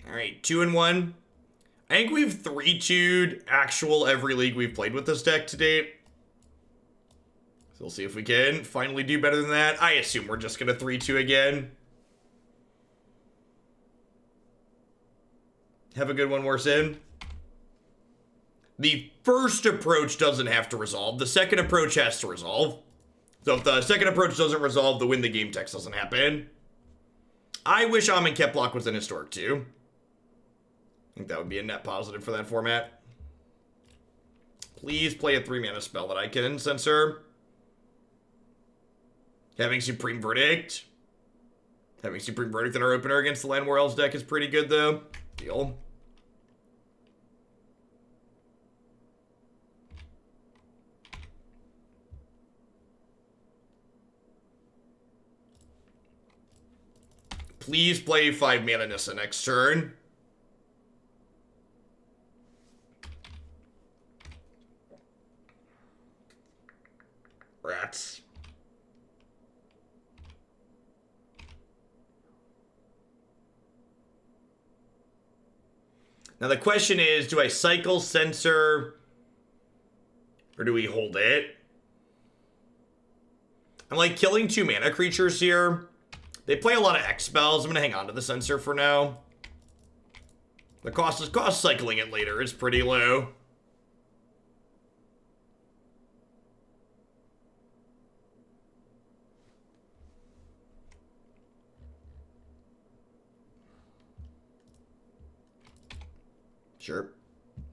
All right, 2-1. I think we've 3-2'd actual every league we've played with this deck to date. So we'll see if we can finally do better than that. I assume we're just gonna 3-2 again. Have a good one, Warsin. The first approach doesn't have to resolve. The second approach has to resolve. So if the second approach doesn't resolve, the win the game text doesn't happen. I wish Amin Keplock was in Historic too. I think that would be a net positive for that format. Please play a 3-mana spell that I can censor. Having Supreme Verdict. Having Supreme Verdict in our opener against the Land War Elves deck is pretty good, though. Deal. Please play 5-mana Nissa next turn. Rats. Now the question is, do I cycle Censor or do we hold it? I'm like killing 2-mana creatures here. They play a lot of X spells. I'm gonna hang on to the Censor for now. The cost cycling it later is pretty low. Sure.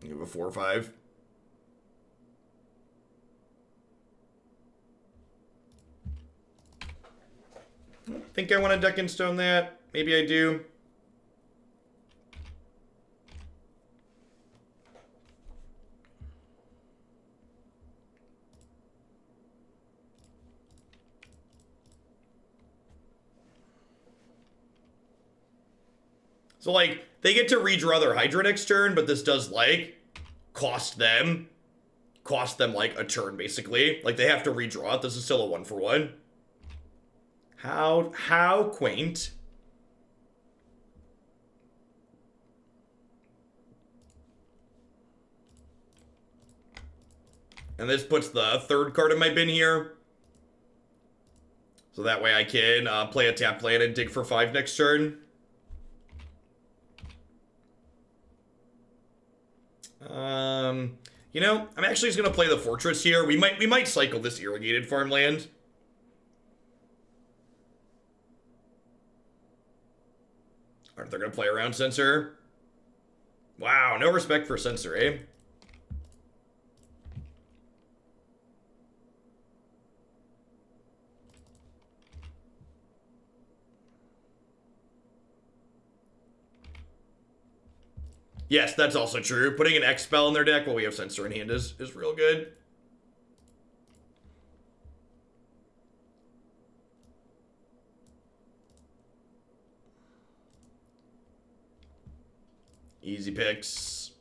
You have a 4 or 5. I don't think I want to Deck and Stone that. Maybe I do. So, like, they get to redraw their Hydra next turn, but this does, like, cost them, like, a turn, basically. Like, they have to redraw it. This is still a 1-for-1. How quaint. And this puts the third card in my bin here. So that way I can play a tap land and dig for 5 next turn. You know, I'm actually just gonna play the Fortress here. We might cycle this Irrigated Farmland. Aren't they gonna play around Censor? Wow, no respect for Censor, eh? Yes, that's also true. Putting an X spell in their deck while we have Censor in hand is real good. Easy picks.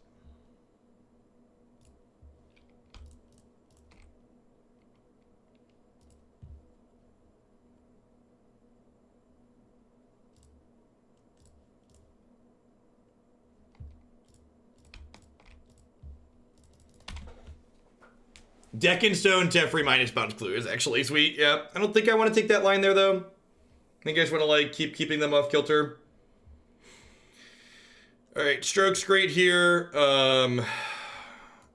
Deck and Stone, Teferi minus Bounce Clue is actually sweet. Yeah, I don't think I want to take that line there, though. You guys want to like keeping them off kilter? All right, Stroke's great here. I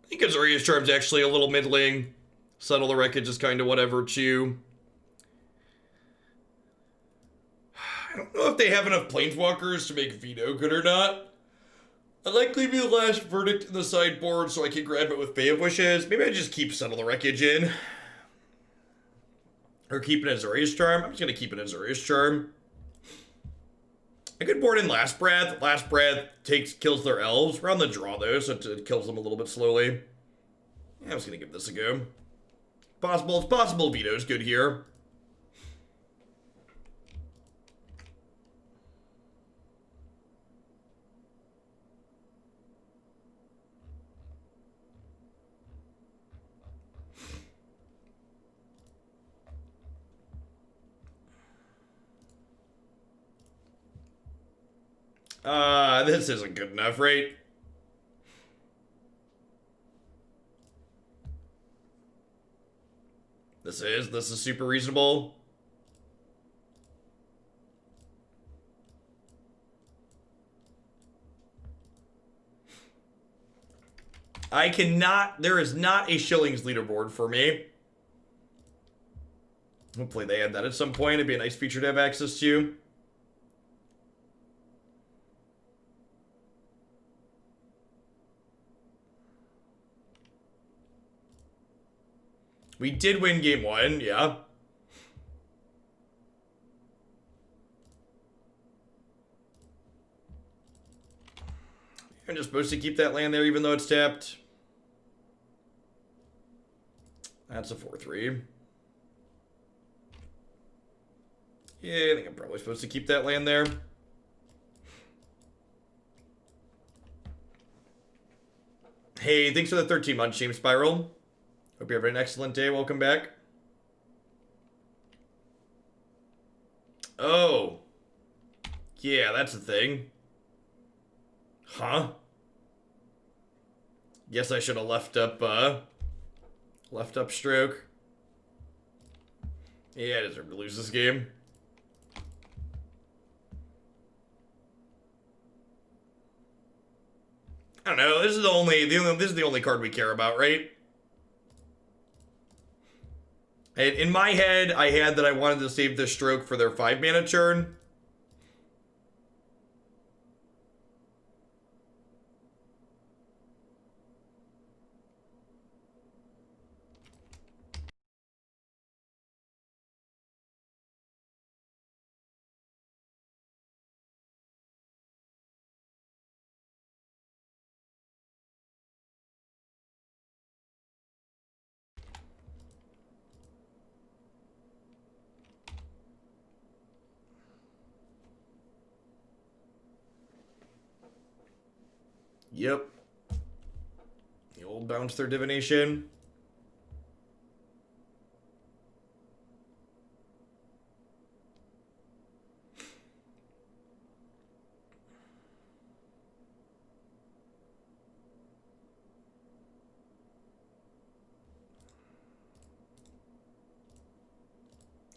think Azorius Charm's actually a little middling. Settle the Wreckage is kind of whatever too. I don't know if they have enough Planeswalkers to make Veto good or not. I'd like leaving the last verdict in the sideboard so I can grab it with Fae of Wishes. Maybe I just keep Settle the Wreckage in. Or keep an Azorius Charm. I'm just going to keep an Azorius Charm. A good board in Last Breath. Last Breath kills their elves. We're on the draw though, so it kills them a little bit slowly. Yeah, I'm just going to give this a go. It's possible Veto's good here. This isn't good enough, right? This is super reasonable. There is not a Shillings leaderboard for me. Hopefully they add that at some point. It'd be a nice feature to have access to. We did win game 1, yeah. I'm just supposed to keep that land there even though it's tapped. That's a 4-3. Yeah, I think I'm probably supposed to keep that land there. Hey, thanks for the 13-month Shame Spiral. Hope you're having an excellent day. Welcome back. Oh. Yeah, that's the thing. Huh? Guess I should have left up Stroke. Yeah, I deserve to lose this game. I don't know. This is the only card we care about, right? And in my head, I had that I wanted to save the Stroke for their 5-mana turn. Yep. The old bounce their divination.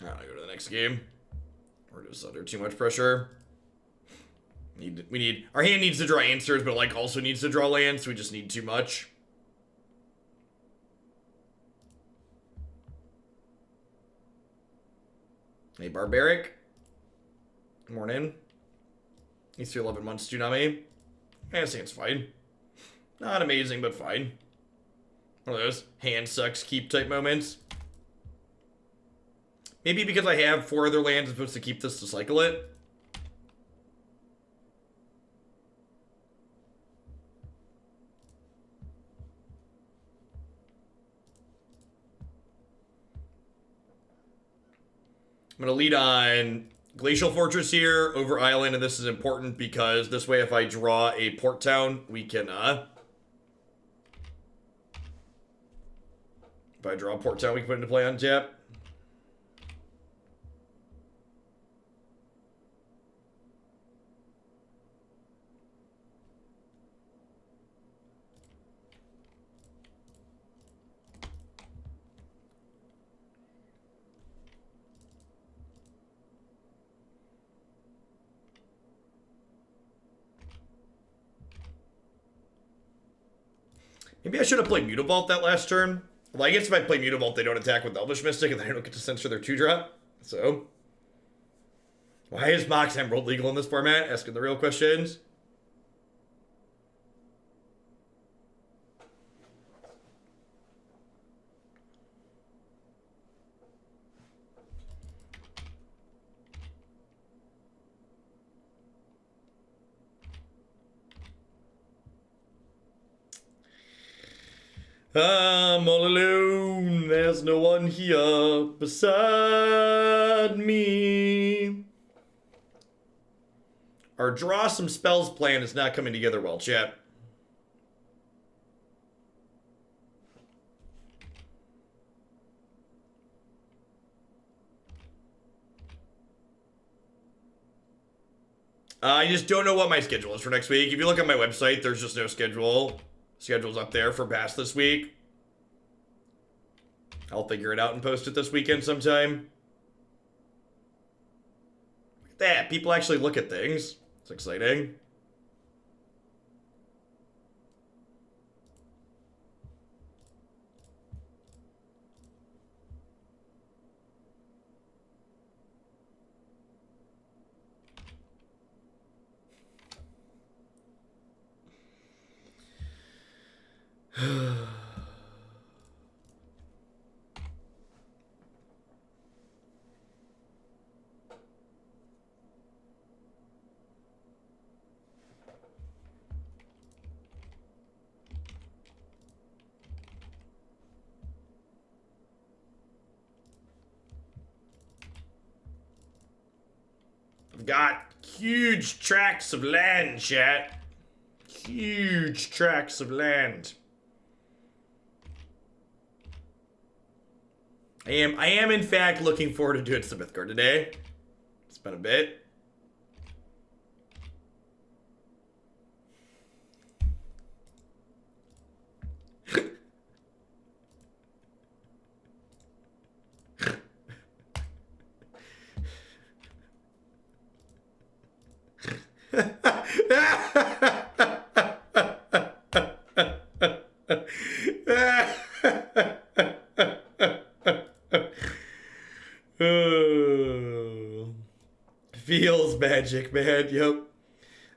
Alright, I'll go to the next game. We're just under too much pressure. Our hand needs to draw answers, but like also needs to draw lands, so we just need too much. Hey, Barbaric. Good morning. He's through 11 months, Tsunami. I think it's fine. Not amazing, but fine. One of those hand sucks keep type moments. Maybe because I have 4 other lands, I'm supposed to keep this to cycle it. I'm going to lead on Glacial Fortress here over Island, and this is important because this way if I draw a port town, we can, if I draw a port town, we can put into play on tap. Maybe I should have played Mutavault that last turn. Well, I guess if I play Mutavault, they don't attack with Elvish Mystic, and then I don't get to censor their 2-drop. So, why is Mox Emerald legal in this format? Asking the real questions. I'm all alone, there's no one here beside me. Our draw some spells plan is not coming together well, chat. I just don't know what my schedule is for next week. If you look at my website, there's just no schedule. Schedule's up there for past this week. I'll figure it out and post it this weekend sometime. Look at that. People actually look at things. It's exciting. I've got huge tracts of land, chat. Huge tracts of land. I am in fact looking forward to doing some Mythgard today. It's been a bit. Feels magic, man. Yep.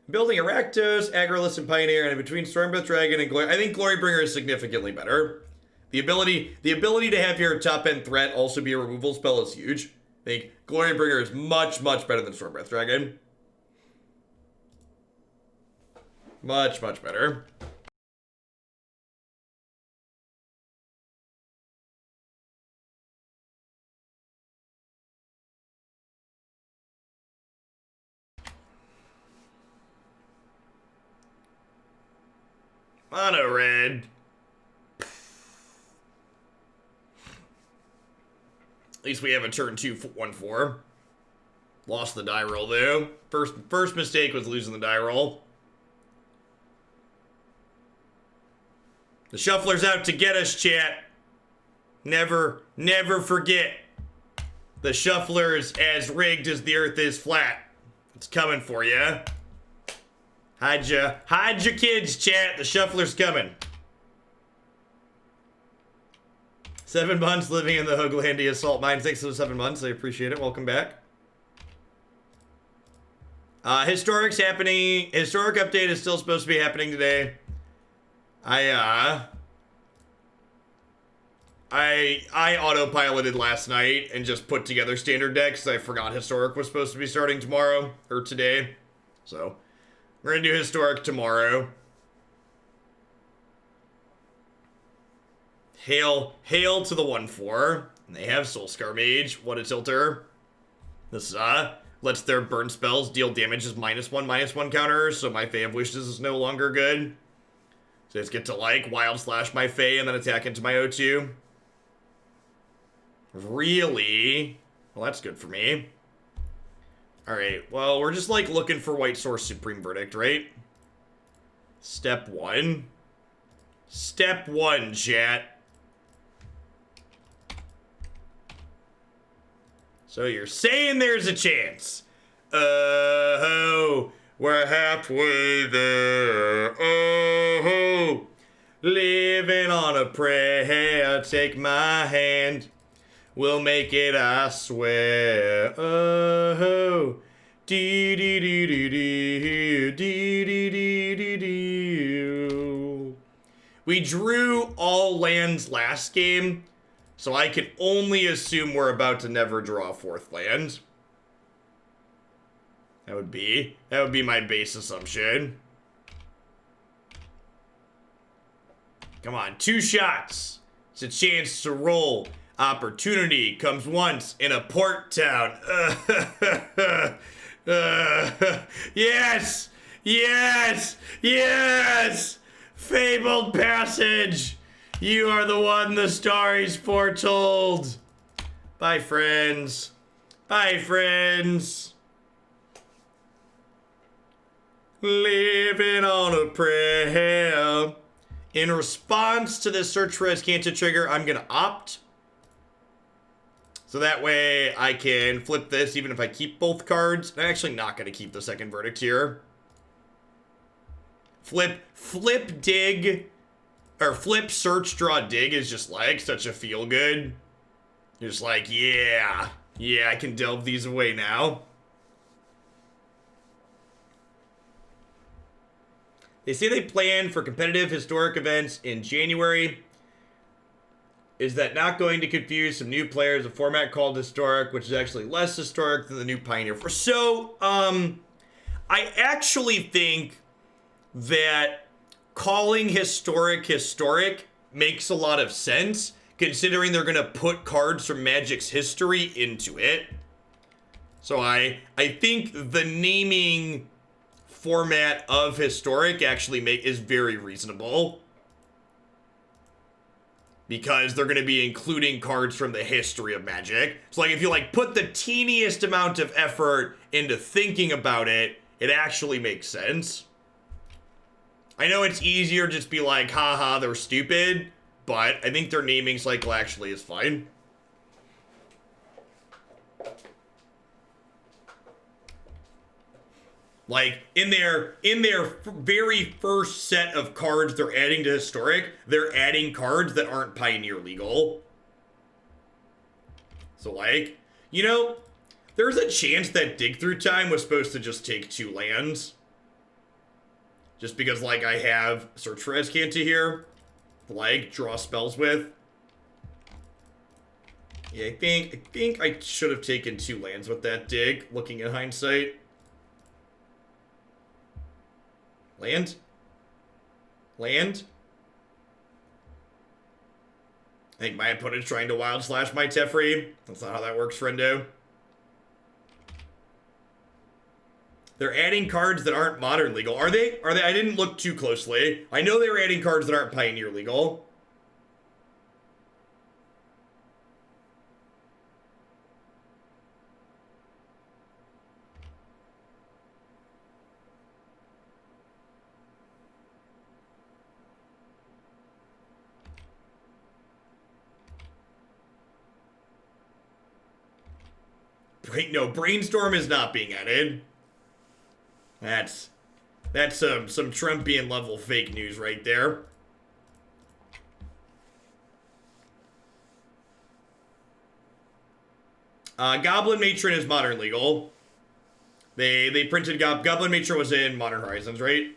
Building a Rakdos, Agrolus, and Pioneer, and in between Stormbreath Dragon and Glory. I think Glorybringer is significantly better. The ability to have your top end threat also be a removal spell is huge. I think Glorybringer is much, much better than Stormbreath Dragon. Much, much better. Mono red. At least we have a turn 2 1/4. Lost the die roll though. First mistake was losing the die roll. The shuffler's out to get us, chat. Never forget. The shuffler's as rigged as the earth is flat. It's coming for you. Hide your kids, chat. The shuffler's coming. 7 months living in the Hooglandia salt mine. Thanks for the 7 months. I appreciate it. Welcome back. Historic's happening. Historic update is still supposed to be happening today. I autopiloted last night and just put together standard decks. I forgot Historic was supposed to be starting tomorrow or today. So we're gonna do Historic tomorrow. Hail to the 1/4. And they have Soulscar Mage. What a tilter. This lets their burn spells deal damage as -1/-1 counters, so my Fae of Wishes is no longer good. So I just get to like Wild Slash my Fae and then attack into my O2. Really? Well, that's good for me. Alright, well, we're just like looking for White Source Supreme Verdict, right? Step 1. Step 1, chat. So you're saying there's a chance. Oh, we're halfway there. Oh, Living on a prayer, take my hand. We'll make it, I swear. Oh, dee dee dee dee dee dee dee dee dee dee. We drew all lands last game, so I can only assume we're about to never draw a fourth land. That would be my base assumption. Come on, 2 shots. It's a chance to roll. Opportunity comes once in a port town. Yes! Yes! Yes! Fabled Passage! You are the one the stories foretold. Bye, friends. Bye, friends. Living on a prayer. In response to this search for Azcanta trigger, I'm going to opt. So that way I can flip this even if I keep both cards. I'm actually not going to keep the second verdict here. Flip dig, or flip search draw dig is just like such a feel good. You're just like, yeah, I can delve these away now. They say they plan for competitive historic events in January. Is that not going to confuse some new players? A format called historic, which is actually less historic than the new Pioneer Force. So, I actually think that calling historic makes a lot of sense, considering they're going to put cards from Magic's history into it. So I think the naming format of historic actually is very reasonable, because they're going to be including cards from the history of Magic. So like if you like put the teeniest amount of effort into thinking about it, it actually makes sense. I know it's easier to just be like, haha, they're stupid, but I think their naming cycle actually is fine. Like, in their very first set of cards they're adding to Historic, they're adding cards that aren't Pioneer legal. So, like, you know, there's a chance that Dig Through Time was supposed to just take 2 lands. Just because, like, I have Search for Azcanta here. Like, draw spells with. Yeah, I think I should have taken 2 lands with that Dig, looking at hindsight. Land? Land? I think my opponent's trying to wild slash my Teferi. That's not how that works, friendo. They're adding cards that aren't modern legal. Are they? Are they? I didn't look too closely. I know they were adding cards that aren't Pioneer legal. Wait, no, Brainstorm is not being added. That's some Trumpian level fake news right there. Goblin Matron is modern legal. They printed Goblin Matron was in Modern Horizons, right?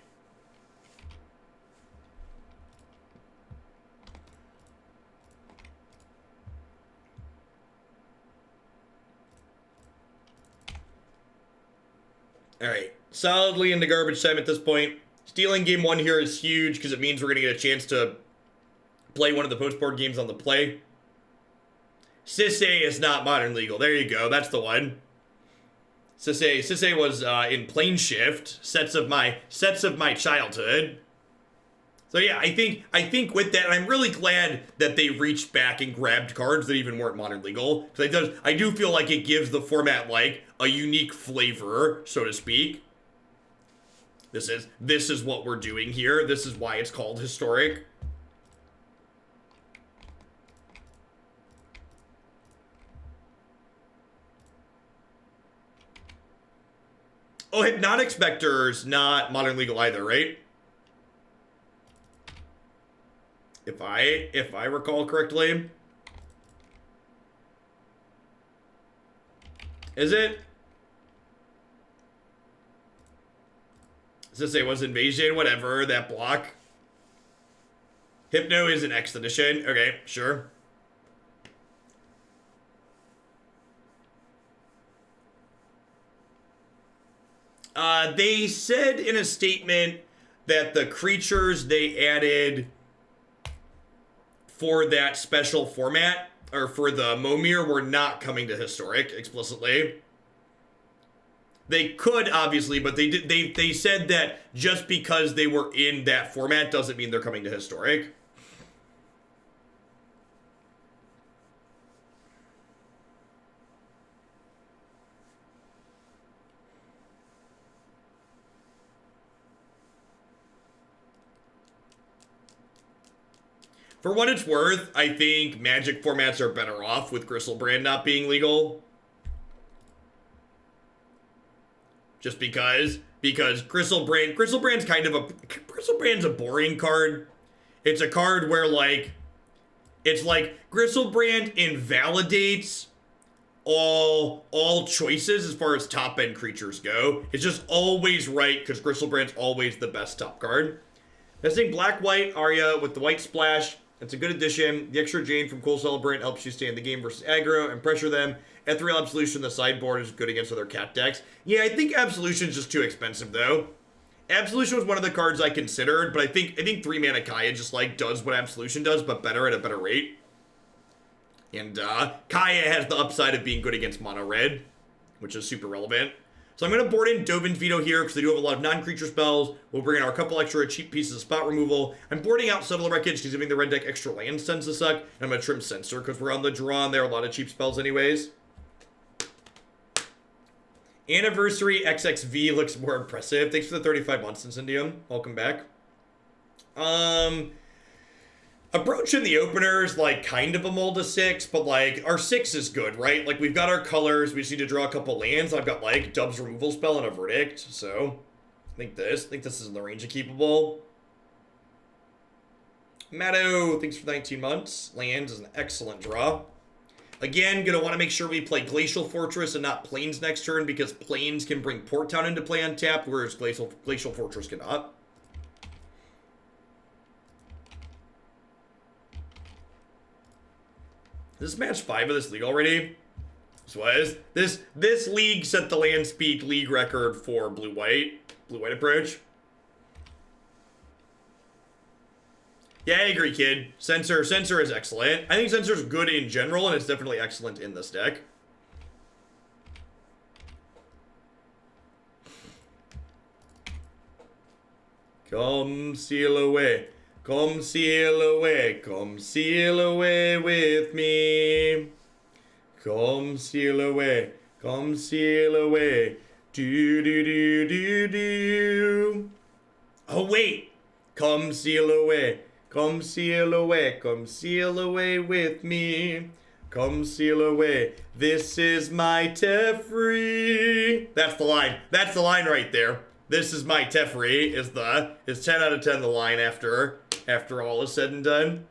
Alright, solidly in the garbage time at this point. Stealing game 1 here is huge because it means we're going to get a chance to play one of the post-board games on the play. Sisay is not modern legal. There you go, that's the one. Sisay was in Plane Shift, sets of my childhood. So yeah, I think with that, I'm really glad that they reached back and grabbed cards that even weren't modern legal. Because I do feel like it gives the format like a unique flavor, so to speak. This is what we're doing here. This is why it's called historic. Oh, Hypnotic Specter's not modern legal either, right? If I recall correctly. Is it? Does this say it was Invasion? Whatever, that block. Hypno is an X edition. Okay, sure. They said in a statement that the creatures they added for that special format, or for the Momir, were not coming to Historic explicitly. They could, obviously, but they said that just because they were in that format doesn't mean they're coming to Historic. For what it's worth, I think Magic formats are better off with Gristlebrand not being legal. Just because Gristlebrand's kind of Gristlebrand's a boring card. It's a card where it's like Gristlebrand invalidates all choices as far as top end creatures go. It's just always right because Gristlebrand's always the best top card. Missing black-white Arya with the white splash. It's a good addition. The extra Jane from Cool Celebrant helps you stay in the game versus aggro and pressure them. Ethereal Absolution, the sideboard, is good against other cat decks. Yeah, I think Absolution is just too expensive, though. Absolution was one of the cards I considered, but I think 3-mana Kaya just, does what Absolution does, but better at a better rate. And, Kaya has the upside of being good against mono red, which is super relevant. So I'm going to board in Dovin's Veto here because they do have a lot of non-creature spells. We'll bring in our couple extra cheap pieces of spot removal. I'm boarding out Settle the Wreckage because giving the red deck extra lands tends to suck. And I'm going to trim Censor because we're on the draw and there are a lot of cheap spells anyways. Anniversary XXV looks more impressive. Thanks for the 35 months, Incendium. Welcome back. Approach in the opener is kind of a mold of 6, but our 6 is good, right? We've got our colors, we just need to draw a couple lands. I've got Dub's removal spell and a Verdict, so I think this is in the range of keepable. Matto, thanks for 19 months. Land is an excellent draw. Again, gonna want to make sure we play Glacial Fortress and not Plains next turn because Plains can bring Port Town into play on tap, whereas Glacial Fortress cannot. Is this match 5 of this league already? This league set the land speed league record for blue-white approach. Yeah, I agree, kid. Censor is excellent. I think Censor's good in general, and it's definitely excellent in this deck. Come seal away. Come sail away, come sail away with me. Come sail away, come sail away. Do do do do do. Oh wait, come sail away, come sail away, come sail away with me. Come sail away. This is my Teferi. That's the line. That's the line right there. This is my Teferi is 10 out of 10 the line after all is said and done.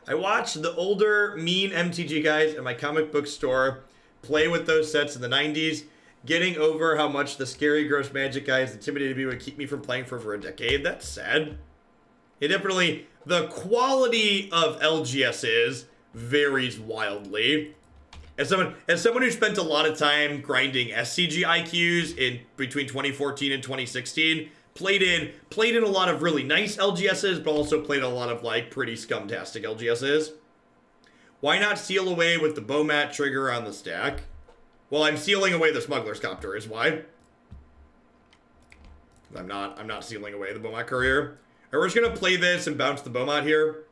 I watched the older mean MTG guys at my comic book store play with those sets in the 90s, getting over how much the scary gross Magic guys intimidated me would keep me from playing for over a decade. That's sad. It definitely, the quality of LGS varies wildly. As someone who spent a lot of time grinding SCG IQs in between 2014 and 2016, played in a lot of really nice LGSs, but also played a lot of pretty scumtastic LGSs. Why not seal away with the Bomat trigger on the stack? Well, I'm sealing away the Smuggler's Copter is why. I'm not sealing away the Bomat Courier. We're just gonna play this and bounce the Bomat here.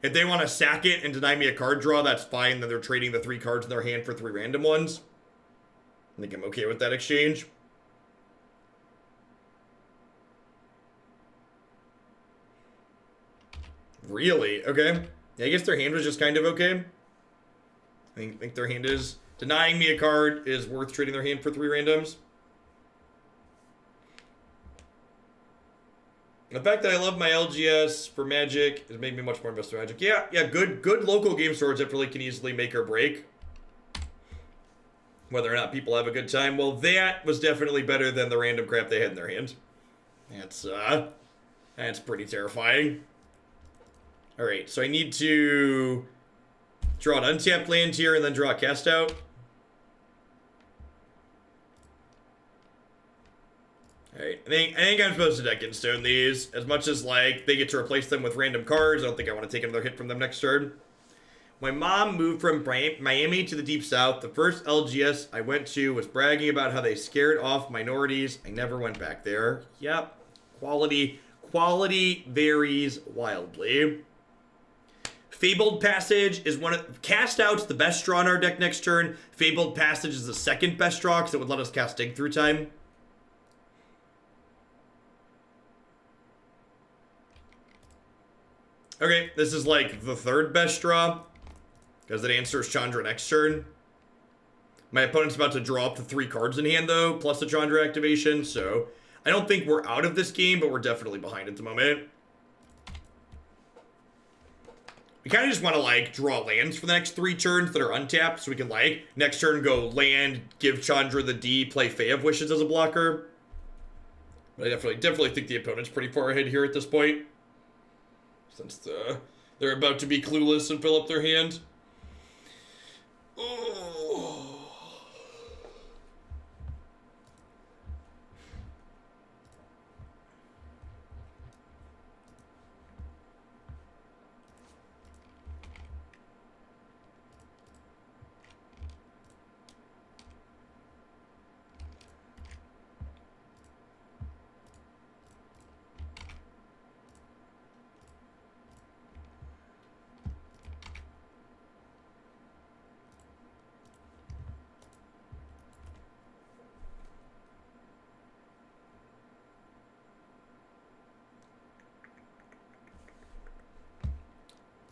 If they want to sack it and deny me a card draw, that's fine. Then they're trading the 3 cards in their hand for 3 random ones. I think I'm okay with that exchange. Really? Okay. Yeah, I guess their hand was just kind of okay. I think their hand is... Denying me a card is worth trading their hand for 3 randoms. The fact that I love my LGS for Magic has made me much more invested in Magic. Yeah, good local game stores that really can easily make or break whether or not people have a good time. Well, that was definitely better than the random crap they had in their hand. That's pretty terrifying. Alright, so I need to draw an untapped land here and then draw a cast out. Alright, I think I'm supposed to deck and stone these. As much as, like, they get to replace them with random cards, I don't think I want to take another hit from them next turn. My mom moved from Miami to the Deep South. The first LGS I went to was bragging about how they scared off minorities. I never went back there. Yep. Quality varies wildly. Fabled Passage is one of... Cast Out's the best draw in our deck next turn. Fabled Passage is the second best draw because it would let us cast Dig Through Time. Okay, this is like the third best draw because it answers Chandra next turn. My opponent's about to draw up to 3 cards in hand though, plus the Chandra activation, so I don't think we're out of this game, but we're definitely behind at the moment. We kind of just want to, like, draw lands for the next 3 turns that are untapped, so we can, like, next turn go land, give Chandra the D, play Fae of Wishes as a blocker. But I definitely think the opponent's pretty far ahead here at this point, since they're about to be clueless and fill up their hand. Oh.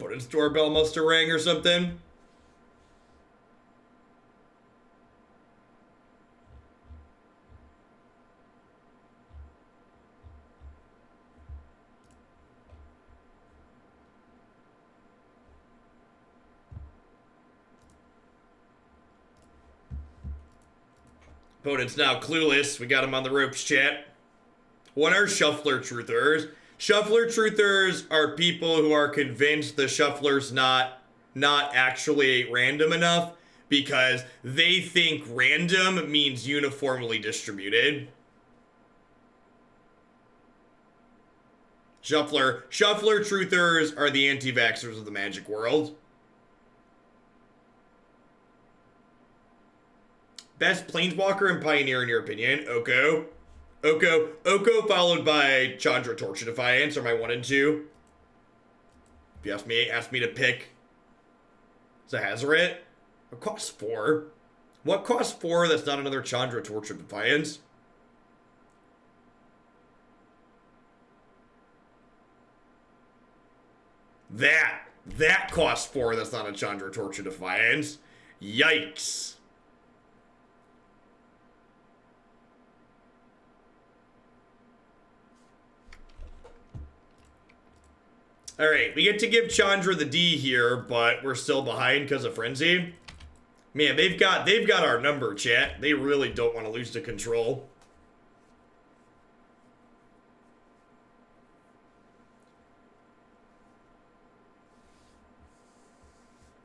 Opponent's doorbell must have rang or something. Opponent's now clueless. We got him on the ropes, chat. What are Shuffler Truthers? Shuffler Truthers are people who are convinced the Shuffler's not actually random enough because they think random means uniformly distributed. Shuffler Truthers are the anti-vaxxers of the Magic world. Best Planeswalker and Pioneer in your opinion? Oko followed by Chandra Torch of Defiance are my 1 and 2. If you ask me to pick Zahazaret. What costs 4? What costs 4 that's not another Chandra Torch of Defiance? That costs 4 that's not a Chandra Torch of Defiance. Yikes. Alright, we get to give Chandra the D here, but we're still behind because of Frenzy. Man, they've got our number, chat. They really don't want to lose to Control.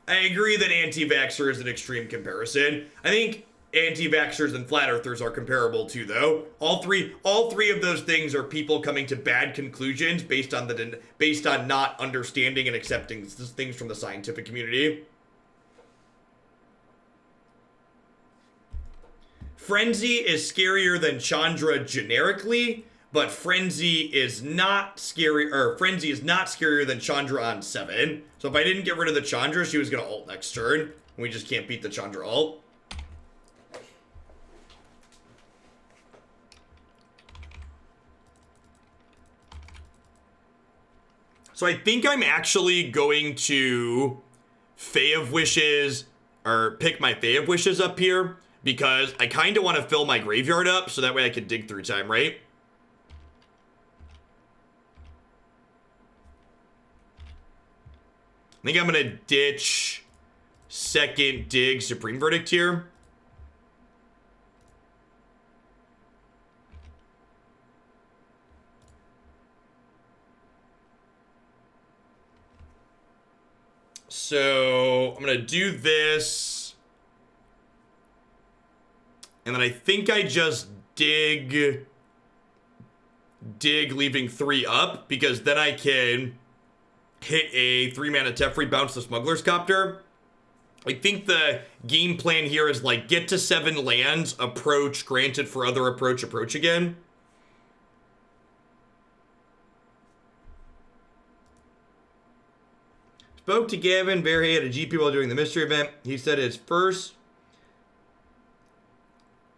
I agree that anti-vaxxer is an extreme comparison. I think anti-vaxxers and flat earthers are comparable too, though. All three of those things are people coming to bad conclusions based on not understanding and accepting things from the scientific community. Frenzy is scarier than Chandra generically, but Frenzy is not scarier than Chandra on 7. So if I didn't get rid of the Chandra, she was gonna ult next turn, and we just can't beat the Chandra ult. So I think I'm actually going to Fae of Wishes or pick my Fae of Wishes up here, because I kind of want to fill my graveyard up so that way I can dig through time, right? I think I'm going to ditch second dig Supreme Verdict here. So I'm going to do this. And then I think I just dig, leaving 3 up, because then I can hit a 3-mana Teferi, bounce the Smuggler's Copter. I think the game plan here is like get to 7 lands, approach, granted for other approach, approach again. Spoke to Gavin Verhey at a GP while doing the mystery event. He said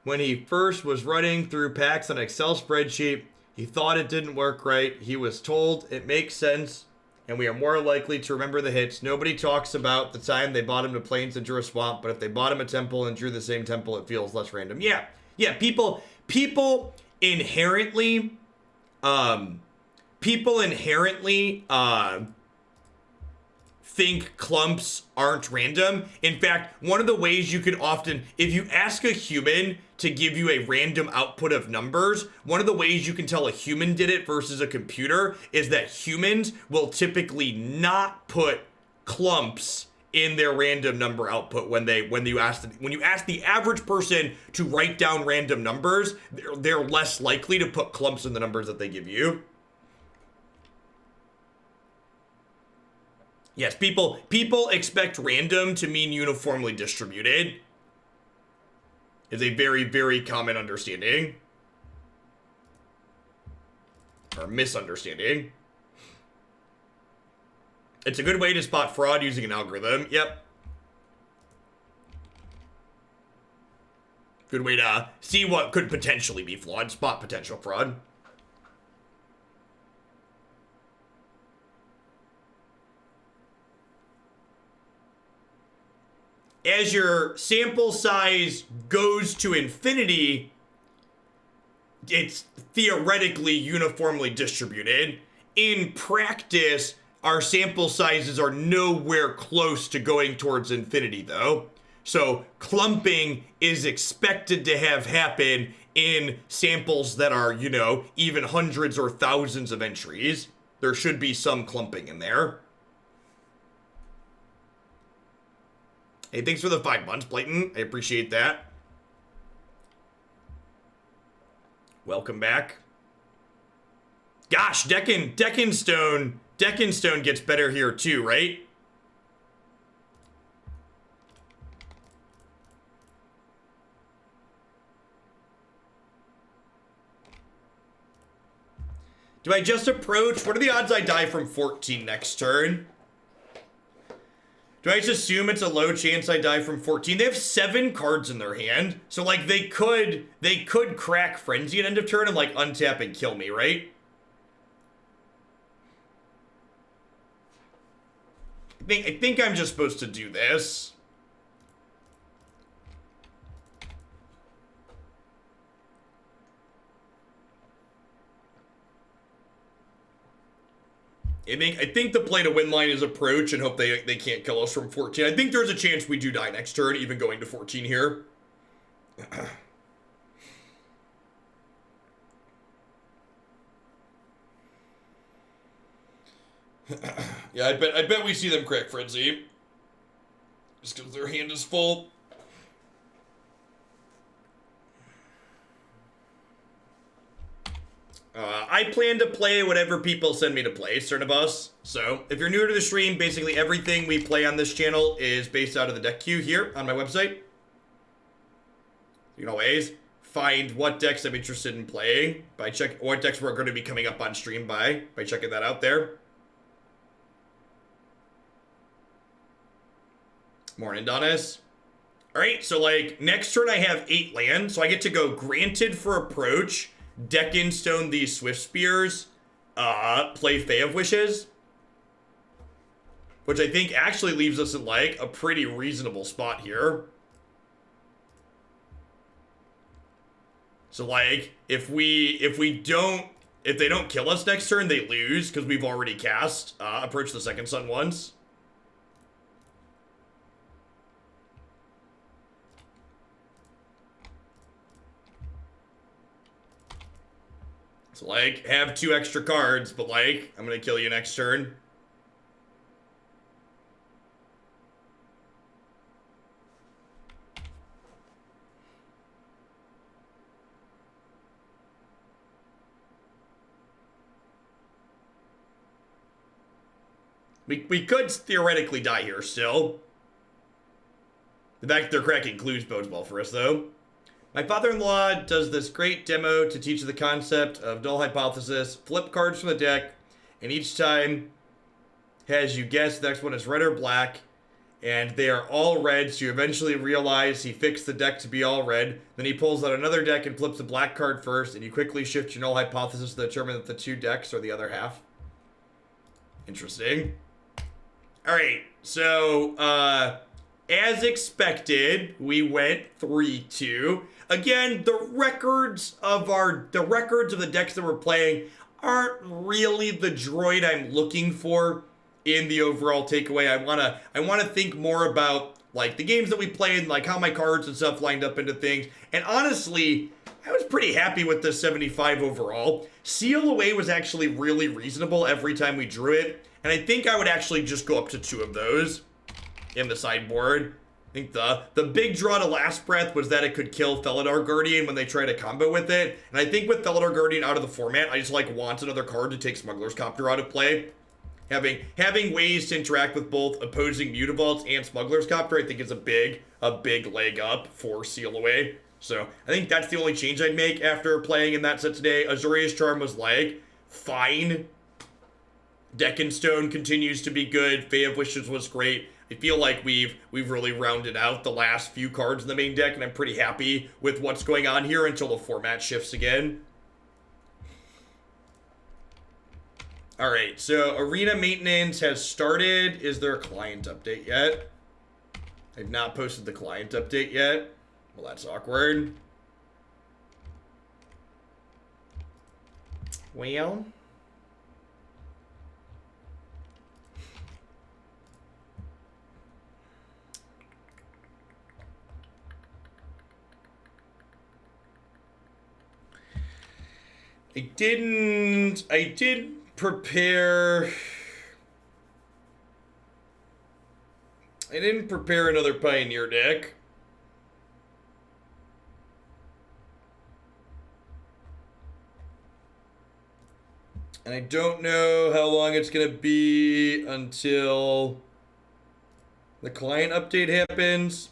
when he first was running through packs on an Excel spreadsheet, he thought it didn't work right. He was told it makes sense, and we are more likely to remember the hits. Nobody talks about the time they bought him to Plains and drew a swamp, but if they bought him a temple and drew the same temple, it feels less random. Yeah, people inherently, think clumps aren't random. In fact, one of the ways you could often, if you ask a human to give you a random output of numbers, one of the ways you can tell a human did it versus a computer is that humans will typically not put clumps in their random number output when you ask the average person to write down random numbers, they're less likely to put clumps in the numbers that they give you. Yes, people expect random to mean uniformly distributed. Is a very, very common understanding. Or misunderstanding. It's a good way to spot fraud using an algorithm. Yep. Good way to see what could potentially be flawed. Spot potential fraud. As your sample size goes to infinity, it's theoretically uniformly distributed. In practice, our sample sizes are nowhere close to going towards infinity, though. So clumping is expected to have happen in samples that are, even hundreds or thousands of entries. There should be some clumping in there. Hey, thanks for the 5 months, Blayton. I appreciate that. Welcome back. Gosh, Deccanstone gets better here too, right? Do I just approach? What are the odds I die from 14 next turn? Do I just assume it's a low chance I die from 14? They have 7 cards in their hand. So, like, they could crack Frenzy at end of turn and, like, untap and kill me, right? I think I'm just supposed to do this. I think the play to win line is approach and hope they can't kill us from 14. I think there's a chance we do die next turn, even going to 14 here. Yeah, I bet we see them crack Frenzy. Just because their hand is full. I plan to play whatever people send me to play, Cernibus. So, if you're new to the stream, basically everything we play on this channel is based out of the deck queue here on my website. You can always find what decks I'm interested in playing by what decks we're going to be coming up on stream by checking that out there. Morning, Donis. Alright, so like, next turn I have 8 lands, so I get to go granted for approach, Deccanstone these Swift Spears, play Fae of Wishes. which I think actually leaves us in like a pretty reasonable spot here. So like, if they don't kill us next turn, they lose because we've already cast Approach the Second Sun once. So like, have 2 extra cards, but like, I'm gonna kill you next turn. We could theoretically die here still. The fact that they're cracking clues bodes well for us, though. My father-in-law does this great demo to teach the concept of null hypothesis. Flip cards from the deck, and each time has you guess the next one is red or black, and they are all red, so you eventually realize he fixed the deck to be all red. Then he pulls out another deck and flips a black card first, and you quickly shift your null hypothesis to determine that the 2 decks are the other half. Interesting. Alright, so, as expected, we went 3-2. Again, the records of the decks that we're playing aren't really the droid I'm looking for in the overall takeaway. I wanna think more about like the games that we played, like how my cards and stuff lined up into things. And honestly, I was pretty happy with the 75 overall. Seal Away was actually really reasonable every time we drew it. And I think I would actually just go up to 2 of those in the sideboard. I think the big draw to Last Breath was that it could kill Felidar Guardian when they try to combo with it. And I think with Felidar Guardian out of the format, I just like want another card to take Smuggler's Copter out of play. Having ways to interact with both opposing Mutavaults and Smuggler's Copter, I think is a big leg up for Seal Away. So I think that's the only change I'd make after playing in that set today. Azorius Charm was like fine. Deck and Stone continues to be good. Fae of Wishes was great. I feel like we've really rounded out the last few cards in the main deck, and I'm pretty happy with what's going on here until the format shifts again. Alright, so Arena Maintenance has started. Is there a client update yet? I've not posted the client update yet. Well, that's awkward. Well... I did prepare... I didn't prepare another Pioneer deck. And I don't know how long it's going to be until the client update happens.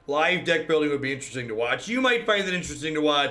Live deck building would be interesting to watch. You might find it interesting to watch.